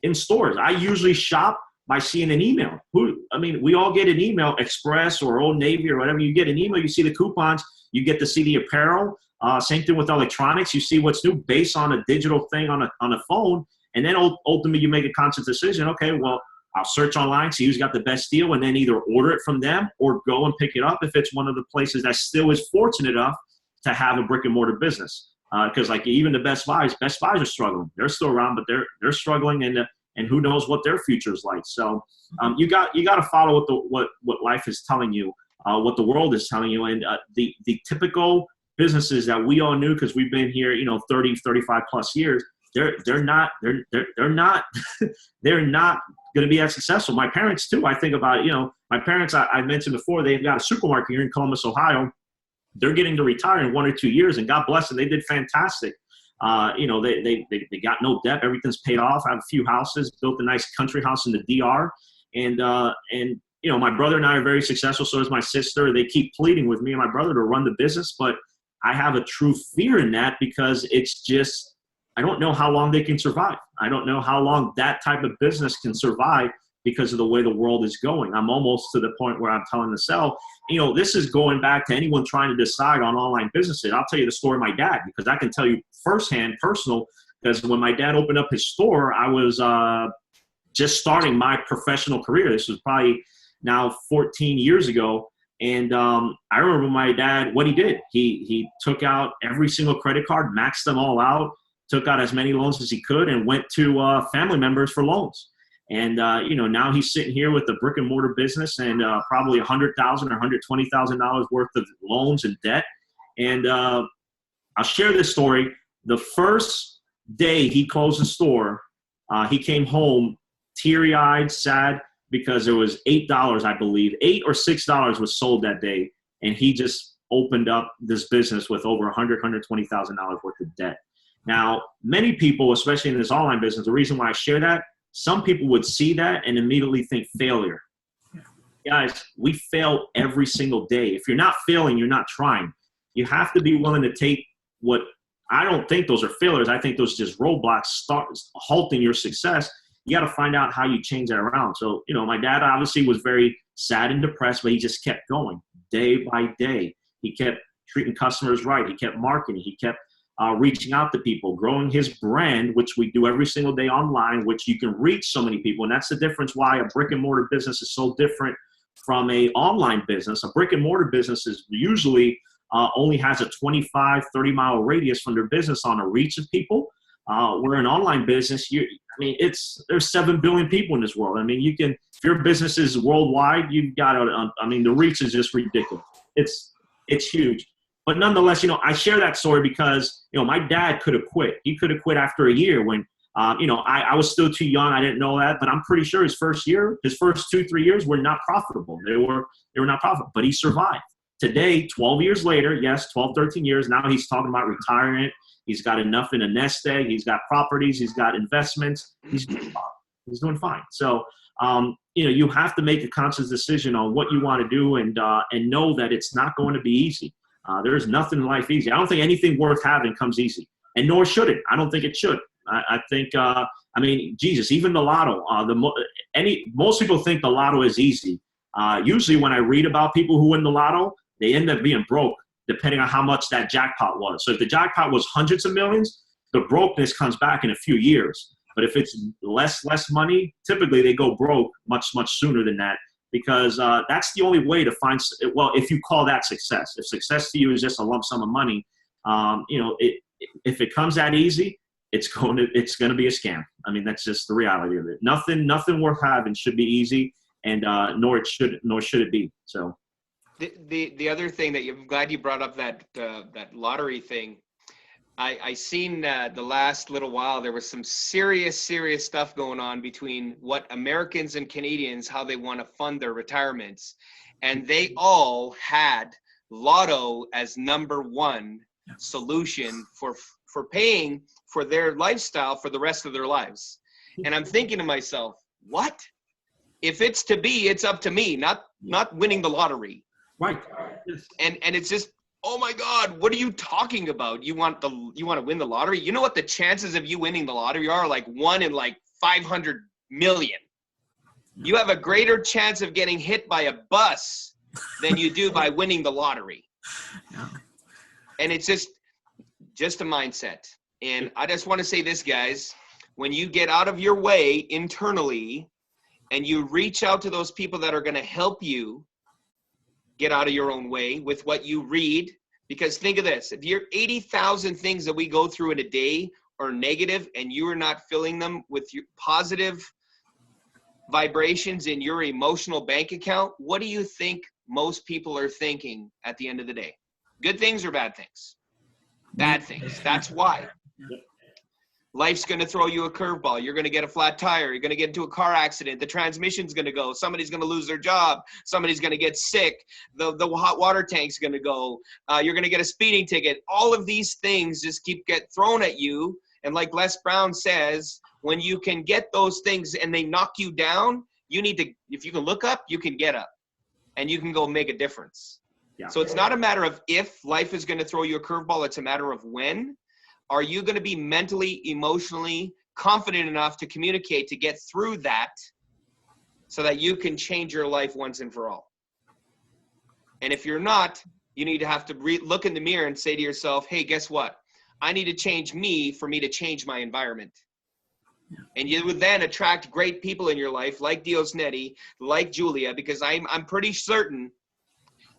in stores. I usually shop by seeing an email. We all get an email, Express or Old Navy or whatever. You get an email, you see the coupons, you get to see the apparel. Same thing with electronics. You see what's new based on a digital thing on a phone. And then ultimately you make a conscious decision. Okay, well, I'll search online, see who's got the best deal, and then either order it from them or go and pick it up if it's one of the places that still is fortunate enough to have a brick and mortar business. Because like even the Best Buys are struggling. They're still around, but they're struggling, and who knows what their future is like. So you got to follow what life is telling you, what the world is telling you, and the typical businesses that we all knew because we've been here, 30, 35 plus years. They're not going to be as successful. My parents too. I think about my parents. I mentioned before they've got a supermarket here in Columbus, Ohio. They're getting to retire in 1 or 2 years, and God bless them, they did fantastic. They got no debt. Everything's paid off. I have a few houses, built a nice country house in the DR. And my brother and I are very successful. So is my sister. They keep pleading with me and my brother to run the business. But I have a true fear in that because it's just, I don't know how long they can survive. I don't know how long that type of business can survive because of the way the world is going. I'm almost to the point where I'm telling the sell. This is going back to anyone trying to decide on online businesses. I'll tell you the story of my dad because I can tell you firsthand, personal, because when my dad opened up his store, I was just starting my professional career. This was probably now 14 years ago. And I remember my dad, what he did. He took out every single credit card, maxed them all out, took out as many loans as he could, and went to family members for loans. And, now he's sitting here with a brick and mortar business and probably $100,000 or $120,000 worth of loans and debt. And I'll share this story. The first day he closed the store, he came home teary-eyed, sad, because there was $8, I believe, $8 or $6 was sold that day. And he just opened up this business with over $120,000 worth of debt. Now, many people, especially in this online business, the reason why I share that, some people would see that and immediately think failure. Guys, we fail every single day. If you're not failing, you're not trying. You have to be willing to take what I don't think those are failures. I think those are just roadblocks halting your success. You got to find out how you change that around. So, my dad obviously was very sad and depressed, but he just kept going day by day. He kept treating customers right. He kept marketing. He kept reaching out to people, growing his brand, which we do every single day online, which you can reach so many people. And that's the difference why a brick and mortar business is so different from a online business. A brick and mortar business is usually only has a 25, 30-mile radius from their business on a reach of people. Where an online business, there's 7 billion people in this world. If your business is worldwide, you've got the reach is just ridiculous. It's huge. But nonetheless, I share that story because, my dad could have quit. He could have quit after a year when, I was still too young. I didn't know that, but I'm pretty sure his first 2-3 years were not profitable. They were not profitable, but he survived. Today, 12 years later, yes, 12, 13 years, now he's talking about retirement. He's got enough in a nest egg. He's got properties. He's got investments. He's doing fine. So, you have to make a conscious decision on what you want to do and know that it's not going to be easy. There is nothing in life easy. I don't think anything worth having comes easy, and nor should it. I don't think it should. I think, Jesus, even the lotto. Most people think the lotto is easy. Usually when I read about people who win the lotto, they end up being broke, depending on how much that jackpot was. So if the jackpot was hundreds of millions, the brokenness comes back in a few years. But if it's less money, typically they go broke much sooner than that, because that's the only way to find, well, if you call that success. If success to you is just a lump sum of money, if it comes that easy, it's going to be a scam. I mean, that's just the reality of it. Nothing worth having should be easy, and nor should it be. So the other thing that I'm glad you brought up that lottery thing. I seen the last little while there was some serious stuff going on between what Americans and Canadians, how they want to fund their retirements, and they all had lotto as number one solution for paying for their lifestyle for the rest of their lives. And I'm thinking to myself, what? If it's to be, it's up to me, not winning the lottery. Right. And it's just, oh my God, what are you talking about? You want to win the lottery? You know what the chances of you winning the lottery are? Like 1 in like 500 million. You have a greater chance of getting hit by a bus than you do by winning the lottery. And it's just a mindset. And I just want to say this, guys, when you get out of your way internally and you reach out to those people that are going to help you get out of your own way with what you read, because think of this, if your 80,000 things that we go through in a day are negative and you are not filling them with your positive vibrations in your emotional bank account, what do you think most people are thinking at the end of the day? Good things or bad things? Bad things. That's why. Life's going to throw you a curveball. You're going to get a flat tire. You're going to get into a car accident. The transmission's going to go. Somebody's going to lose their job. Somebody's going to get sick. The hot water tank's going to go. You're going to get a speeding ticket. All of these things just get thrown at you. And like Les Brown says, when you can get those things and they knock you down, you need to, if you can look up, you can get up. And you can go make a difference. Yeah. So it's not a matter of if life is going to throw you a curveball. It's a matter of when. Are you going to be mentally, emotionally confident enough to communicate to get through that so that you can change your life once and for all? And if you're not, you need to have to look in the mirror and say to yourself, hey, guess what? I need to change me for me to change my environment. And you would then attract great people in your life like Diosnedy, like Julia, because I'm pretty certain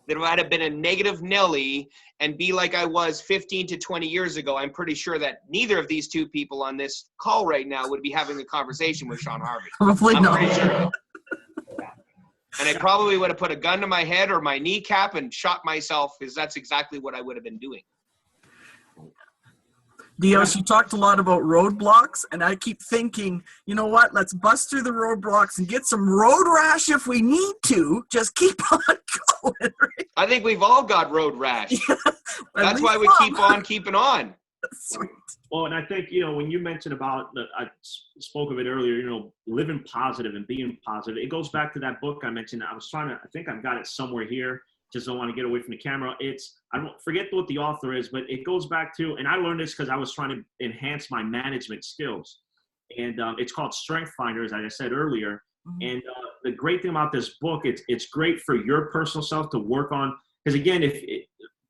that if I'd have been a negative Nelly and be like I was 15 to 20 years ago, I'm pretty sure that neither of these two people on this call right now would be having a conversation with Sean Harvey. Probably I'm not. pretty sure. And I probably would have put a gun to my head or my kneecap and shot myself, because that's exactly what I would have been doing. Dios, you talked a lot about roadblocks, and I keep thinking, you know what? Let's bust through the roadblocks and get some road rash if we need to. Just keep on going. Right? I think we've all got road rash. Yeah, that's why we keep on keeping on. Sweet. Well, and I think, when you mentioned about, I spoke of it earlier, living positive and being positive. It goes back to that book I mentioned. I think I've got it somewhere here. Just don't want to get away from the camera. I don't forget what the author is, but it goes back to, and I learned this because I was trying to enhance my management skills. And it's called Strength Finders, as I said earlier. Mm-hmm. And the great thing about this book, it's great for your personal self to work on. Because again,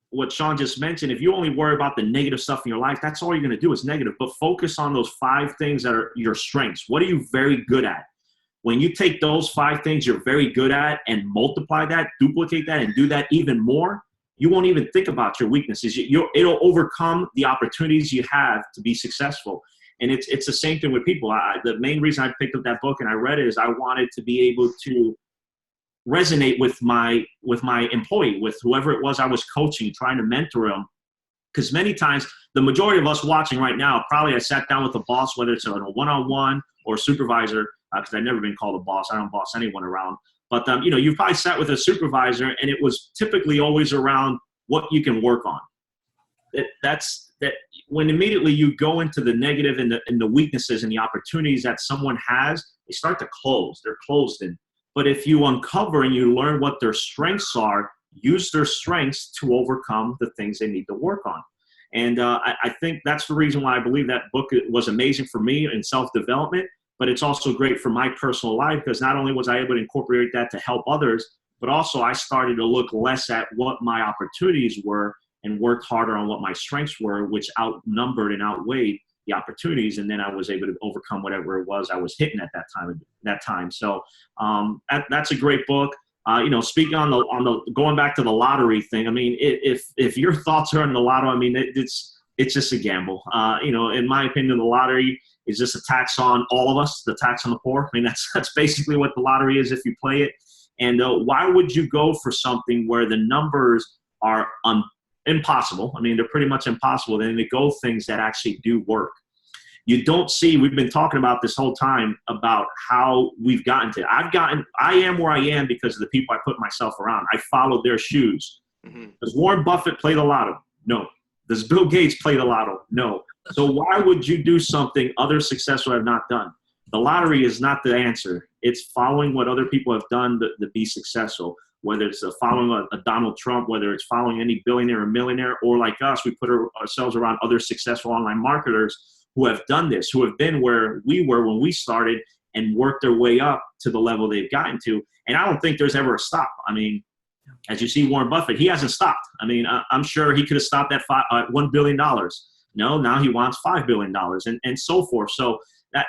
what Sean just mentioned, if you only worry about the negative stuff in your life, that's all you're going to do is negative. But focus on those 5 things that are your strengths. What are you very good at? When you take those 5 things you're very good at and multiply that, duplicate that, and do that even more, you won't even think about your weaknesses. It'll overcome the opportunities you have to be successful. And it's the same thing with people. The main reason I picked up that book and I read it is I wanted to be able to resonate with my employee, with whoever it was I was coaching, trying to mentor them. Because many times, the majority of us watching right now, probably I sat down with a boss, whether it's a one-on-one or a supervisor, because I've never been called a boss. I don't boss anyone around. But, you've probably sat with a supervisor, and it was typically always around what you can work on. That's when immediately you go into the negative and the weaknesses and the opportunities that someone has, they start to close. They're closed in. But if you uncover and you learn what their strengths are, use their strengths to overcome the things they need to work on. And I think that's the reason why I believe that book was amazing for me in self-development. but it's also great for my personal life because not only was I able to incorporate that to help others, but also I started to look less at what my opportunities were and worked harder on what my strengths were, which outnumbered and outweighed the opportunities. And then I was able to overcome whatever it was I was hitting at that time. So that's a great book. Speaking on the going back to the lottery thing, I mean, if your thoughts are on the lotto, I mean, it's just a gamble. In my opinion, the lottery is just a tax on all of us, the tax on the poor. I mean, that's basically what the lottery is if you play it. And why would you go for something where the numbers are impossible? I mean, they're pretty much impossible. Then to go things that actually do work. You don't see, we've been talking about this whole time about how we've gotten to. I am where I am because of the people I put myself around. I followed their shoes. Mm-hmm. Does Warren Buffett play the lotto? No. Does Bill Gates play the lotto? No. So why would you do something others successful have not done? The lottery is not the answer. It's following what other people have done to be successful, whether it's following a Donald Trump, whether it's following any billionaire or millionaire, or like us, we put ourselves around other successful online marketers who have done this, who have been where we were when we started and worked their way up to the level they've gotten to. And I don't think there's ever a stop. I mean, as you see Warren Buffett, he hasn't stopped. I mean, I'm sure he could have stopped at $1 billion. No, now he wants $5 billion and so forth. So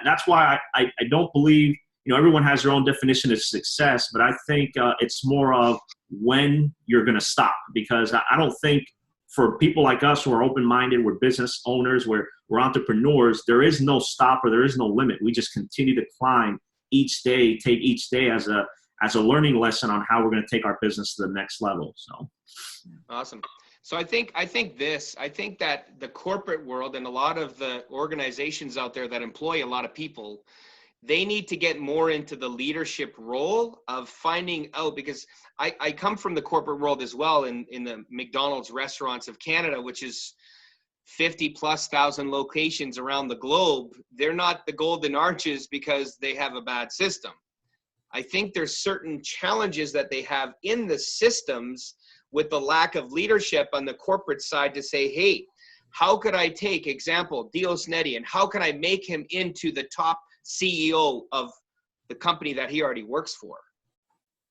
that's why I don't believe, everyone has their own definition of success, but I think it's more of when you're going to stop, because I don't think for people like us who are open-minded, we're business owners, we're entrepreneurs, there is no stop or there is no limit. We just continue to climb each day, take each day as a learning lesson on how we're going to take our business to the next level. So awesome. So I think that the corporate world and a lot of the organizations out there that employ a lot of people, they need to get more into the leadership role of finding out, because I come from the corporate world as well in the McDonald's restaurants of Canada, which is 50,000+ locations around the globe. They're not the golden arches because they have a bad system. I think there's certain challenges that they have in the systems with the lack of leadership on the corporate side to say, hey, how could I take, example, Diosnedy, and how can I make him into the top CEO of the company that he already works for?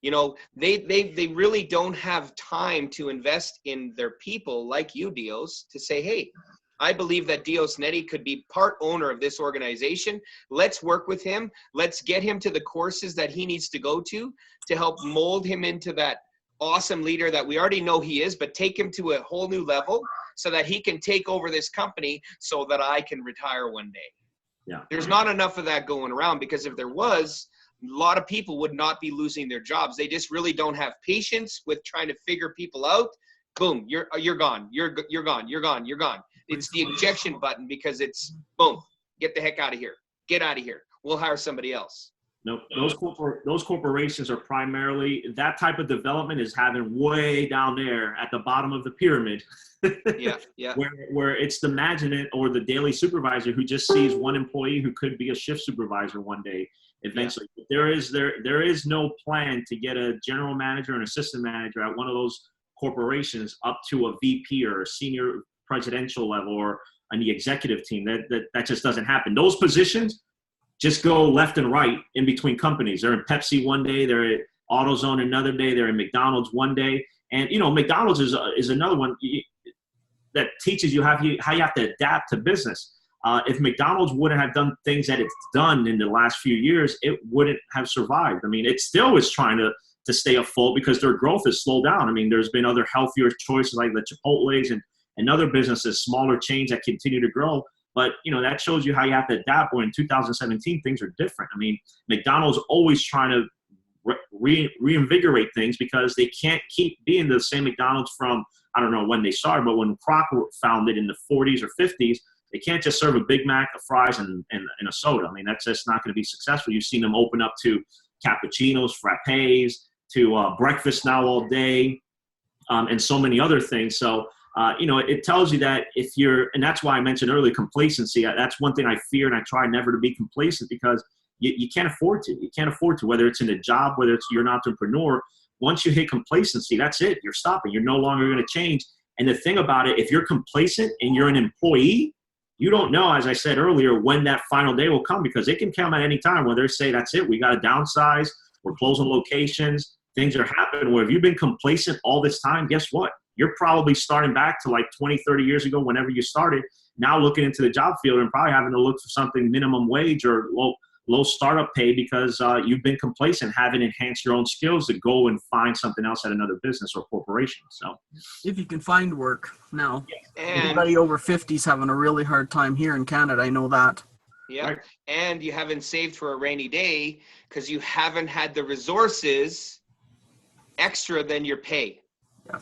They really don't have time to invest in their people like you, Dios, to say, hey, I believe that Diosnedy could be part owner of this organization. Let's work with him. Let's get him to the courses that he needs to go to help mold him into that awesome leader that we already know he is, but take him to a whole new level so that he can take over this company so that I can retire one day. Yeah. There's not enough of that going around, because if there was, a lot of people would not be losing their jobs. They just really don't have patience with trying to figure people out. Boom, you're gone. You're gone. It's the ejection button, because it's boom, get the heck out of here. Get out of here. We'll hire somebody else. No, those corporations are primarily, that type of development is happening way down there at the bottom of the pyramid. Yeah. Where it's the management or the daily supervisor who just sees one employee who could be a shift supervisor one day eventually. Yeah. There is no plan to get a general manager and assistant manager at one of those corporations up to a VP or a senior presidential level or on the executive team. That just doesn't happen. Those positions just go left and right in between companies. They're in Pepsi one day, they're at AutoZone another day, they're in McDonald's one day. And, McDonald's is another one that teaches you how you have to adapt to business. If McDonald's wouldn't have done things that it's done in the last few years, it wouldn't have survived. I mean, it still is trying to stay afloat because their growth has slowed down. I mean, there's been other healthier choices like the Chipotle's and other businesses, smaller chains that continue to grow. But, that shows you how you have to adapt. When in 2017, things are different. I mean, McDonald's always trying to reinvigorate things because they can't keep being the same McDonald's from, I don't know when they started, but when Crocker founded in the 40s or 50s, they can't just serve a Big Mac, a fries, and a soda. I mean, that's just not going to be successful. You've seen them open up to cappuccinos, frappes, to breakfast now all day, and so many other things. So, it tells you that if you're, and that's why I mentioned earlier, complacency. That's one thing I fear, and I try never to be complacent because you can't afford to. You can't afford to, whether it's in a job, whether it's you're an entrepreneur. Once you hit complacency, that's it. You're stopping. You're no longer going to change. And the thing about it, if you're complacent and you're an employee, you don't know, as I said earlier, when that final day will come, because it can come at any time where they say, that's it, we got to downsize, we're closing locations, things are happening. Where if you've been complacent all this time, guess what? You're probably starting back to like 20, 30 years ago, whenever you started, now looking into the job field and probably having to look for something minimum wage or low startup pay, because you've been complacent, haven't enhanced your own skills to go and find something else at another business or corporation. So if you can find work now, And anybody over 50 is having a really hard time here in Canada. I know that. yeah, Right. and you haven't saved for a rainy day because you haven't had the resources extra than your pay.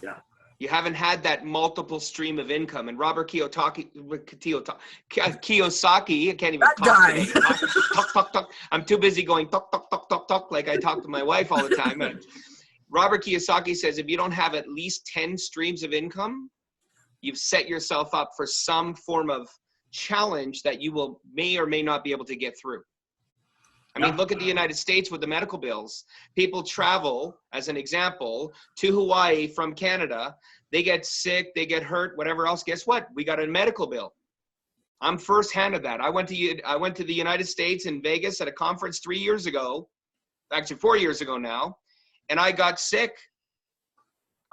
yeah. You haven't had that multiple stream of income. And Robert Kiyosaki, I can't even That talk guy. today. Talk. I'm too busy going talk, like I talk to my wife all the time. And Robert Kiyosaki says, if you don't have at least 10 streams of income, you've set yourself up for some form of challenge that you may or may not be able to get through. I mean, look at the United States with the medical bills. People travel, as an example, to Hawaii from Canada. They get sick, they get hurt, whatever else. Guess what? We got a medical bill. I'm firsthand of that. I went to the United States in Vegas at a conference 3 years ago, actually 4 years ago now, and I got sick.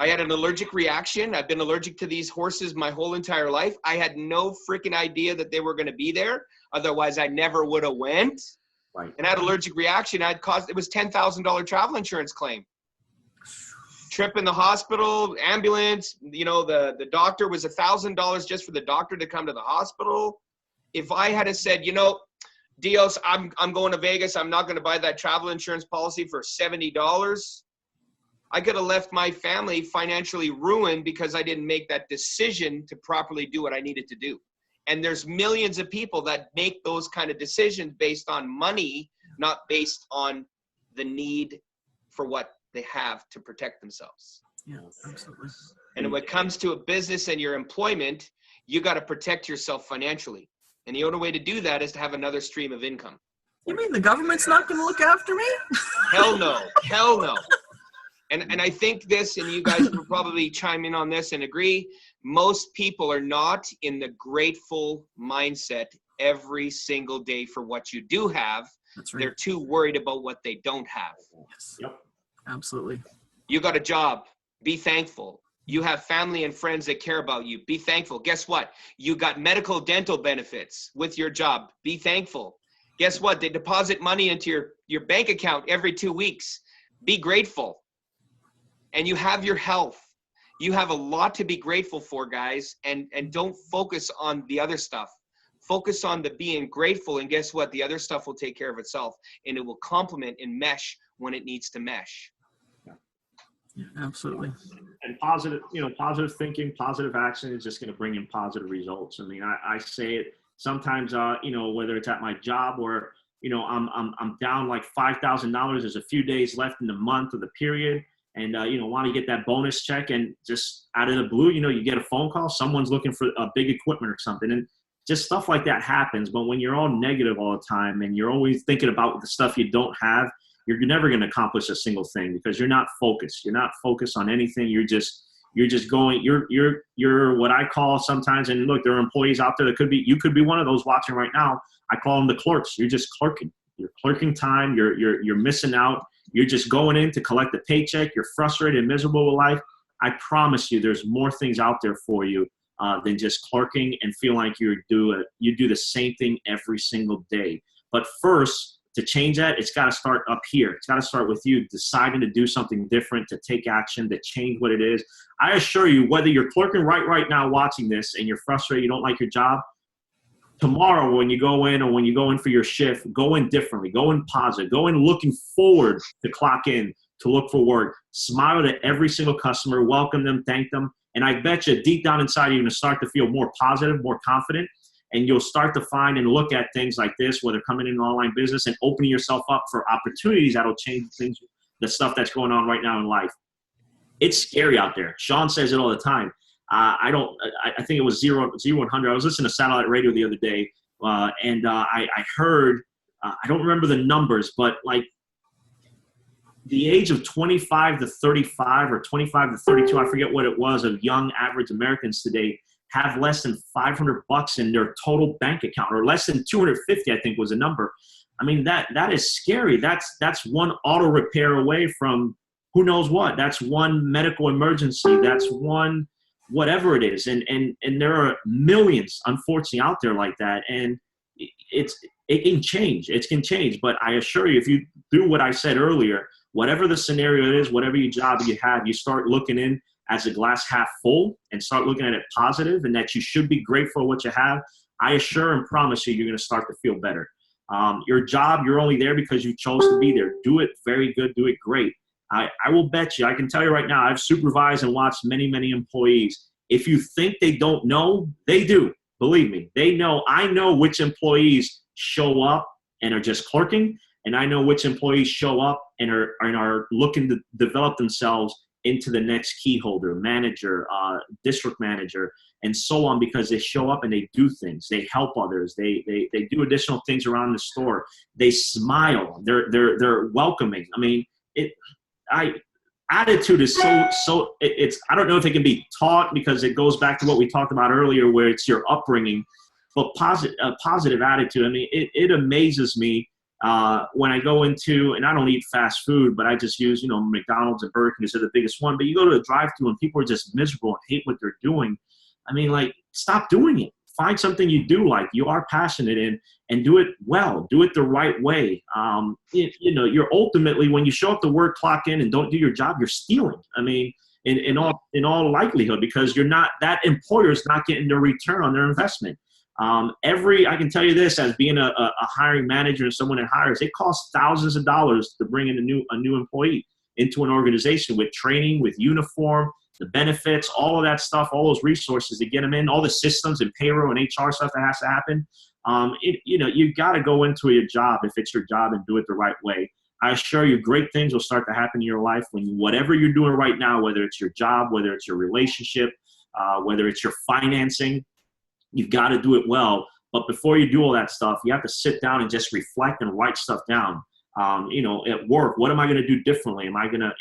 I had an allergic reaction. I've been allergic to these horses my whole entire life. I had no freaking idea that they were going to be there. Otherwise, I never would have went. Right. And had allergic reaction. It was $10,000 travel insurance claim. Trip in the hospital, ambulance. You know, the doctor was $1,000 just for the doctor to come to the hospital. If I had said, you know, Dios, I'm going to Vegas. I'm not going to buy that travel insurance policy for $70. I could have left my family financially ruined because I didn't make that decision to properly do what I needed to do. And there's millions of people that make those kind of decisions based on money, not based on the need for what they have to protect themselves. Yeah, absolutely. And when it comes to a business and your employment, you got to protect yourself financially. And the only way to do that is to have another stream of income. You mean the government's not going to look after me? Hell no. Hell no. And I think this, and you guys will probably chime in on this and agree, most people are not in the grateful mindset every single day for what you do have. That's right. They're too worried about what they don't have. Yes. Yep. Absolutely. You got a job. Be thankful. You have family and friends that care about you. Be thankful. Guess what? You got medical dental benefits with your job. Be thankful. Guess what? They deposit money into your bank account every 2 weeks. Be grateful. And you have your health. You have a lot to be grateful for, guys. And don't focus on the other stuff. Focus on the being grateful. And guess what? The other stuff will take care of itself. And it will complement and mesh when it needs to mesh. Yeah, absolutely. And positive thinking, positive action is just going to bring in positive results. I mean, I say it sometimes, whether it's at my job or, I'm down like $5,000. There's a few days left in the month or the period. And, want to get that bonus check, and just out of the blue, you get a phone call, someone's looking for a big equipment or something. And just stuff like that happens. But when you're all negative all the time and you're always thinking about the stuff you don't have, you're never going to accomplish a single thing, because you're not focused. You're not focused on anything. You're just going, you're what I call sometimes, and look, there are employees out there that you could be one of those watching right now. I call them the clerks. You're just clerking. You're clerking time. You're missing out. You're just going in to collect a paycheck. You're frustrated and miserable with life. I promise you, there's more things out there for you than just clerking and feel like you do the same thing every single day. But first, to change that, it's got to start up here. It's got to start with you deciding to do something different, to take action, to change what it is. I assure you, whether you're clerking right now watching this and you're frustrated, you don't like your job, tomorrow when you go in, or when you go in for your shift, go in differently, go in positive, go in looking forward to clock in, to look for work, smile at every single customer, welcome them, thank them. And I bet you deep down inside, you're going to start to feel more positive, more confident, and you'll start to find and look at things like this, whether coming in an online business and opening yourself up for opportunities that'll change things, the stuff that's going on right now in life. It's scary out there. Sean says it all the time. I think it was 100. I was listening to satellite radio the other day, and I heard, I don't remember the numbers, but like the age of 25 to 35 or 25 to 32, I forget what it was, of young average Americans today, have less than $500 in their total bank account, or less than 250, I think was the number. I mean, that is scary. That's one auto repair away from who knows what. That's one medical emergency. That's one whatever it is. And there are millions, unfortunately, out there like that. And it can change. It can change. But I assure you, if you do what I said earlier, whatever the scenario is, whatever your job you have, you start looking in as a glass half full and start looking at it positive, and that you should be grateful for what you have. I assure and promise you, you're going to start to feel better. Your job, you're only there because you chose to be there. Do it very good. Do it great. I will bet you, I can tell you right now, I've supervised and watched many, many employees. If you think they don't know, they do. Believe me, they know. I know which employees show up and are just clerking, and I know which employees show up and are looking to develop themselves into the next key holder, manager, district manager, and so on, because they show up and they do things. They help others. They do additional things around the store. They smile. They're welcoming. I mean, attitude is so it's, I don't know if it can be taught, because it goes back to what we talked about earlier, where it's your upbringing, but positive attitude. I mean, it amazes me when I go into, and I don't eat fast food, but I just use, McDonald's and Burger King is the biggest one. But you go to a drive-thru and people are just miserable and hate what they're doing. I mean, like, stop doing it. Find something you do like, you are passionate in, and do it well. Do it the right way. You're ultimately, when you show up to work, clock in, and don't do your job, you're stealing. I mean, in all likelihood, because you're not, that employer's not getting their return on their investment. I can tell you this, as being a hiring manager and someone that hires, it costs thousands of dollars to bring in a new employee into an organization, with training, with uniform, the benefits, all of that stuff, all those resources to get them in, all the systems and payroll and HR stuff that has to happen. You got to go into your job, if it's your job, and do it the right way. I assure you, great things will start to happen in your life when whatever you're doing right now, whether it's your job, whether it's your relationship, whether it's your financing, you've got to do it well. But before you do all that stuff, you have to sit down and just reflect and write stuff down. At work, what am I going to do differently? Am I going to,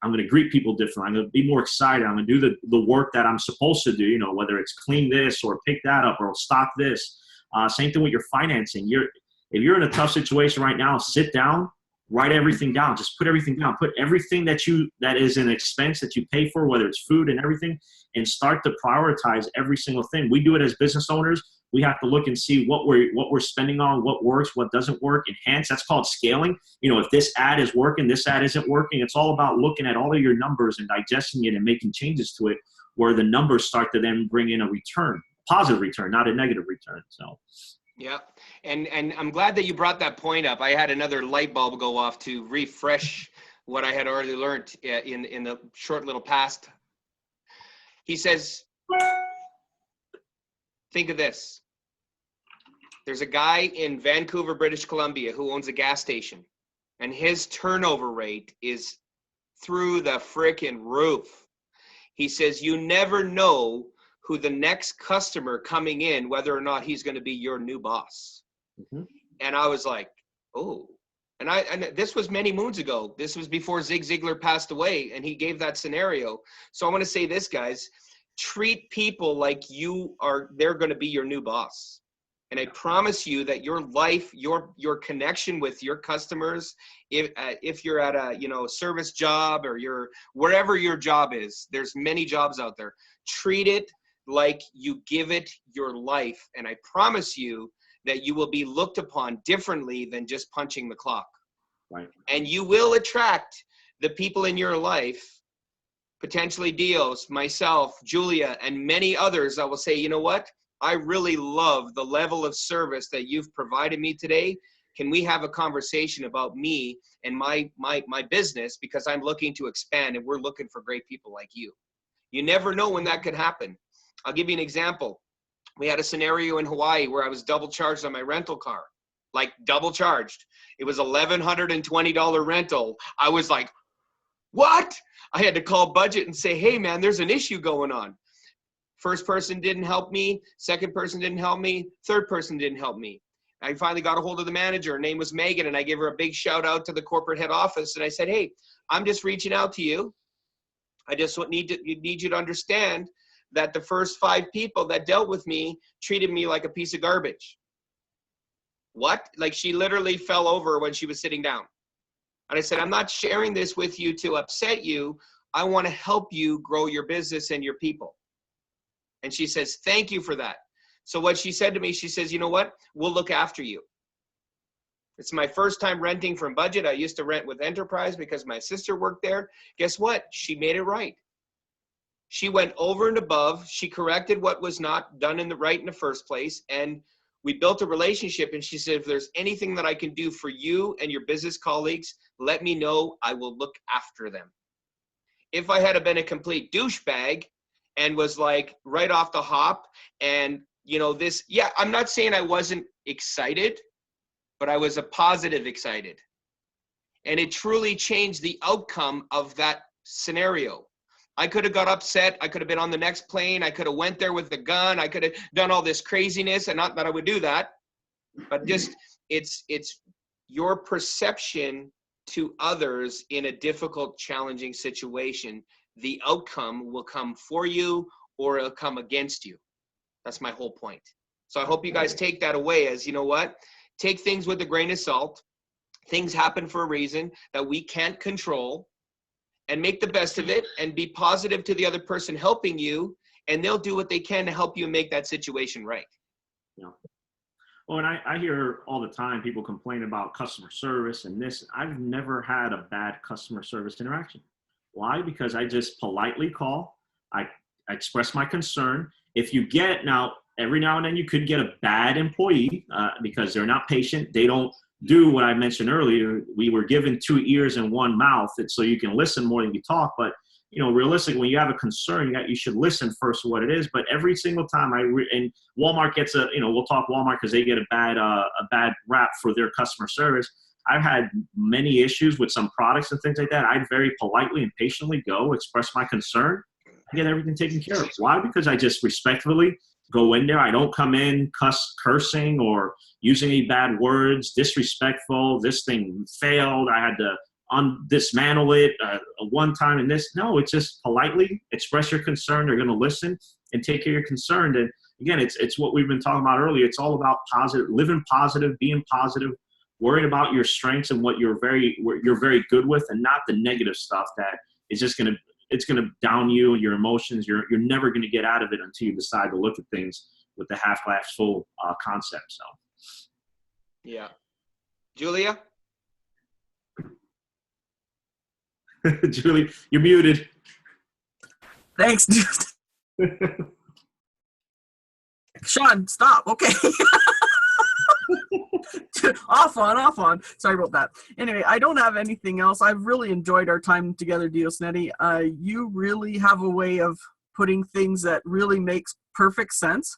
I'm going to greet people differently. I'm going to be more excited. I'm going to do the work that I'm supposed to do, whether it's clean this or pick that up or stock this. Same thing with your financing. If you're in a tough situation right now, sit down, write everything down. Just put everything down. Put everything that is an expense that you pay for, whether it's food and everything, and start to prioritize every single thing. We do it as business owners. We have to look and see what we're spending on, what works, what doesn't work. Enhance. That's called scaling. If this ad is working, this ad isn't working. It's all about looking at all of your numbers and digesting it and making changes to it, where the numbers start to then bring in a return, positive return, not a negative return. So. Yeah. And I'm glad that you brought that point up. I had another light bulb go off to refresh what I had already learned in the short little past. He says, think of this. There's a guy in Vancouver, British Columbia, who owns a gas station, and his turnover rate is through the frickin' roof. He says, you never know who the next customer coming in, whether or not he's going to be your new boss. Mm-hmm. And I was like, oh, and this was many moons ago. This was before Zig Ziglar passed away, and he gave that scenario. So I want to say this, guys, treat people like they're going to be your new boss. And I promise you that your life, your connection with your customers, if you're at a service job, or wherever your job is, there's many jobs out there. Treat it like you give it your life, and I promise you that you will be looked upon differently than just punching the clock. Right. And you will attract the people in your life, potentially Dios, myself, Julia, and many others that will say, you know what? I really love the level of service that you've provided me today. Can we have a conversation about me and my business, because I'm looking to expand and we're looking for great people like you. You never know when that could happen. I'll give you an example. We had a scenario in Hawaii where I was double charged on my rental car, like double charged. It was $1,120 rental. I was like, what? I had to call budget and say, hey man, there's an issue going on. First person didn't help me. Second person didn't help me. Third person didn't help me. I finally got a hold of the manager. Her name was Megan, and I gave her a big shout out to the corporate head office. And I said, hey, I'm just reaching out to you. I just need you to understand that the first 5 people that dealt with me treated me like a piece of garbage. What? Like, she literally fell over when she was sitting down. And I said, I'm not sharing this with you to upset you. I want to help you grow your business and your people. And she says, thank you for that. So what she said to me, she says, you know what? We'll look after you. It's my first time renting from budget. I used to rent with Enterprise because my sister worked there. Guess what? She made it right. She went over and above. She corrected what was not done in the first place. And we built a relationship. And she said, if there's anything that I can do for you and your business colleagues, let me know. I will look after them. If I had been a complete douchebag and was like right off the hop and, you know, this, yeah, I'm not saying I wasn't excited, but I was a positive excited. And it truly changed the outcome of that scenario. I could have got upset. I could have been on the next plane. I could have went there with a gun. I could have done all this craziness, and not that I would do that, but just it's your perception to others in a difficult, challenging situation. The outcome will come for you or it'll come against you. That's my whole point. So I hope you guys take that away as, you know what, take things with a grain of salt. Things happen for a reason that we can't control, and make the best of it and be positive to the other person helping you, and they'll do what they can to help you make that situation right. Yeah. Well, and I hear all the time people complain about customer service and this. I've never had a bad customer service interaction. Why? Because I just politely call. I express my concern. If you get, now, every now and then you could get a bad employee because they're not patient. They don't do what I mentioned earlier. We were given 2 ears and 1 mouth, and so you can listen more than you talk. But, you know, realistically, when you have a concern, you should listen first to what it is. But every single time and Walmart gets we'll talk Walmart because they get a bad rap for their customer service. I've had many issues with some products and things like that. I'd very politely and patiently go express my concern and get everything taken care of. Why? Because I just respectfully go in there. I don't come in cursing or using any bad words, disrespectful. This thing failed. I had to dismantle it one time and this. No, it's just politely express your concern. They're going to listen and take care of your concern. And again, it's what we've been talking about earlier. It's all about positive, living positive, being positive, worrying about your strengths and what you're very good with, and not the negative stuff that is just going to down you and your emotions. You're never going to get out of it until you decide to look at things with the half glass full concept. So, yeah, Julia. Julie, you're muted. Thanks, dude. Sean, stop. Okay. Off on. Sorry about that. Anyway, I don't have anything else. I've really enjoyed our time together, Diosnedy. You really have a way of putting things that really makes perfect sense.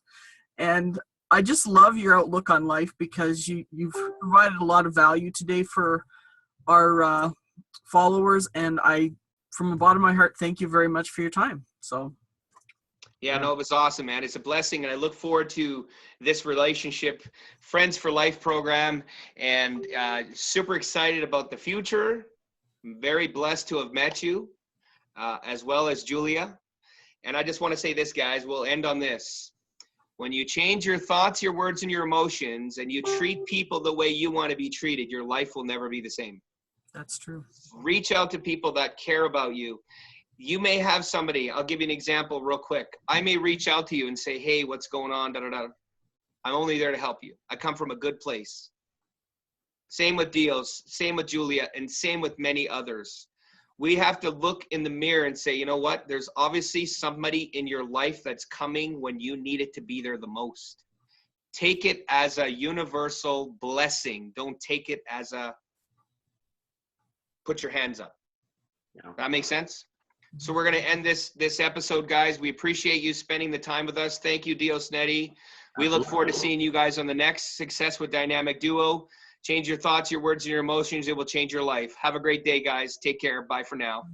And I just love your outlook on life, because you've provided a lot of value today for our followers. And I, from the bottom of my heart, thank you very much for your time. So. Yeah, no, it was awesome, man. It's a blessing, and I look forward to this relationship, Friends for Life program, and super excited about the future. I'm very blessed to have met you, as well as Julia. And I just want to say this, guys, we'll end on this. When you change your thoughts, your words, and your emotions, and you treat people the way you want to be treated, your life will never be the same. That's true. Reach out to people that care about you. You may have somebody, I'll give you an example real quick. I may reach out to you and say, hey, what's going on? Da, da, da. I'm only there to help you. I come from a good place. Same with Dios, same with Julia, and same with many others. We have to look in the mirror and say, you know what? There's obviously somebody in your life that's coming when you need it to be there the most. Take it as a universal blessing. Don't take it as a put your hands up. Yeah. That makes sense? So we're going to end this episode, guys. We appreciate you spending the time with us. Thank you, Diosnedy. We look forward to seeing you guys on the next Success with Dynamic Duo. Change your thoughts, your words, and your emotions. It will change your life. Have a great day, guys. Take care. Bye for now.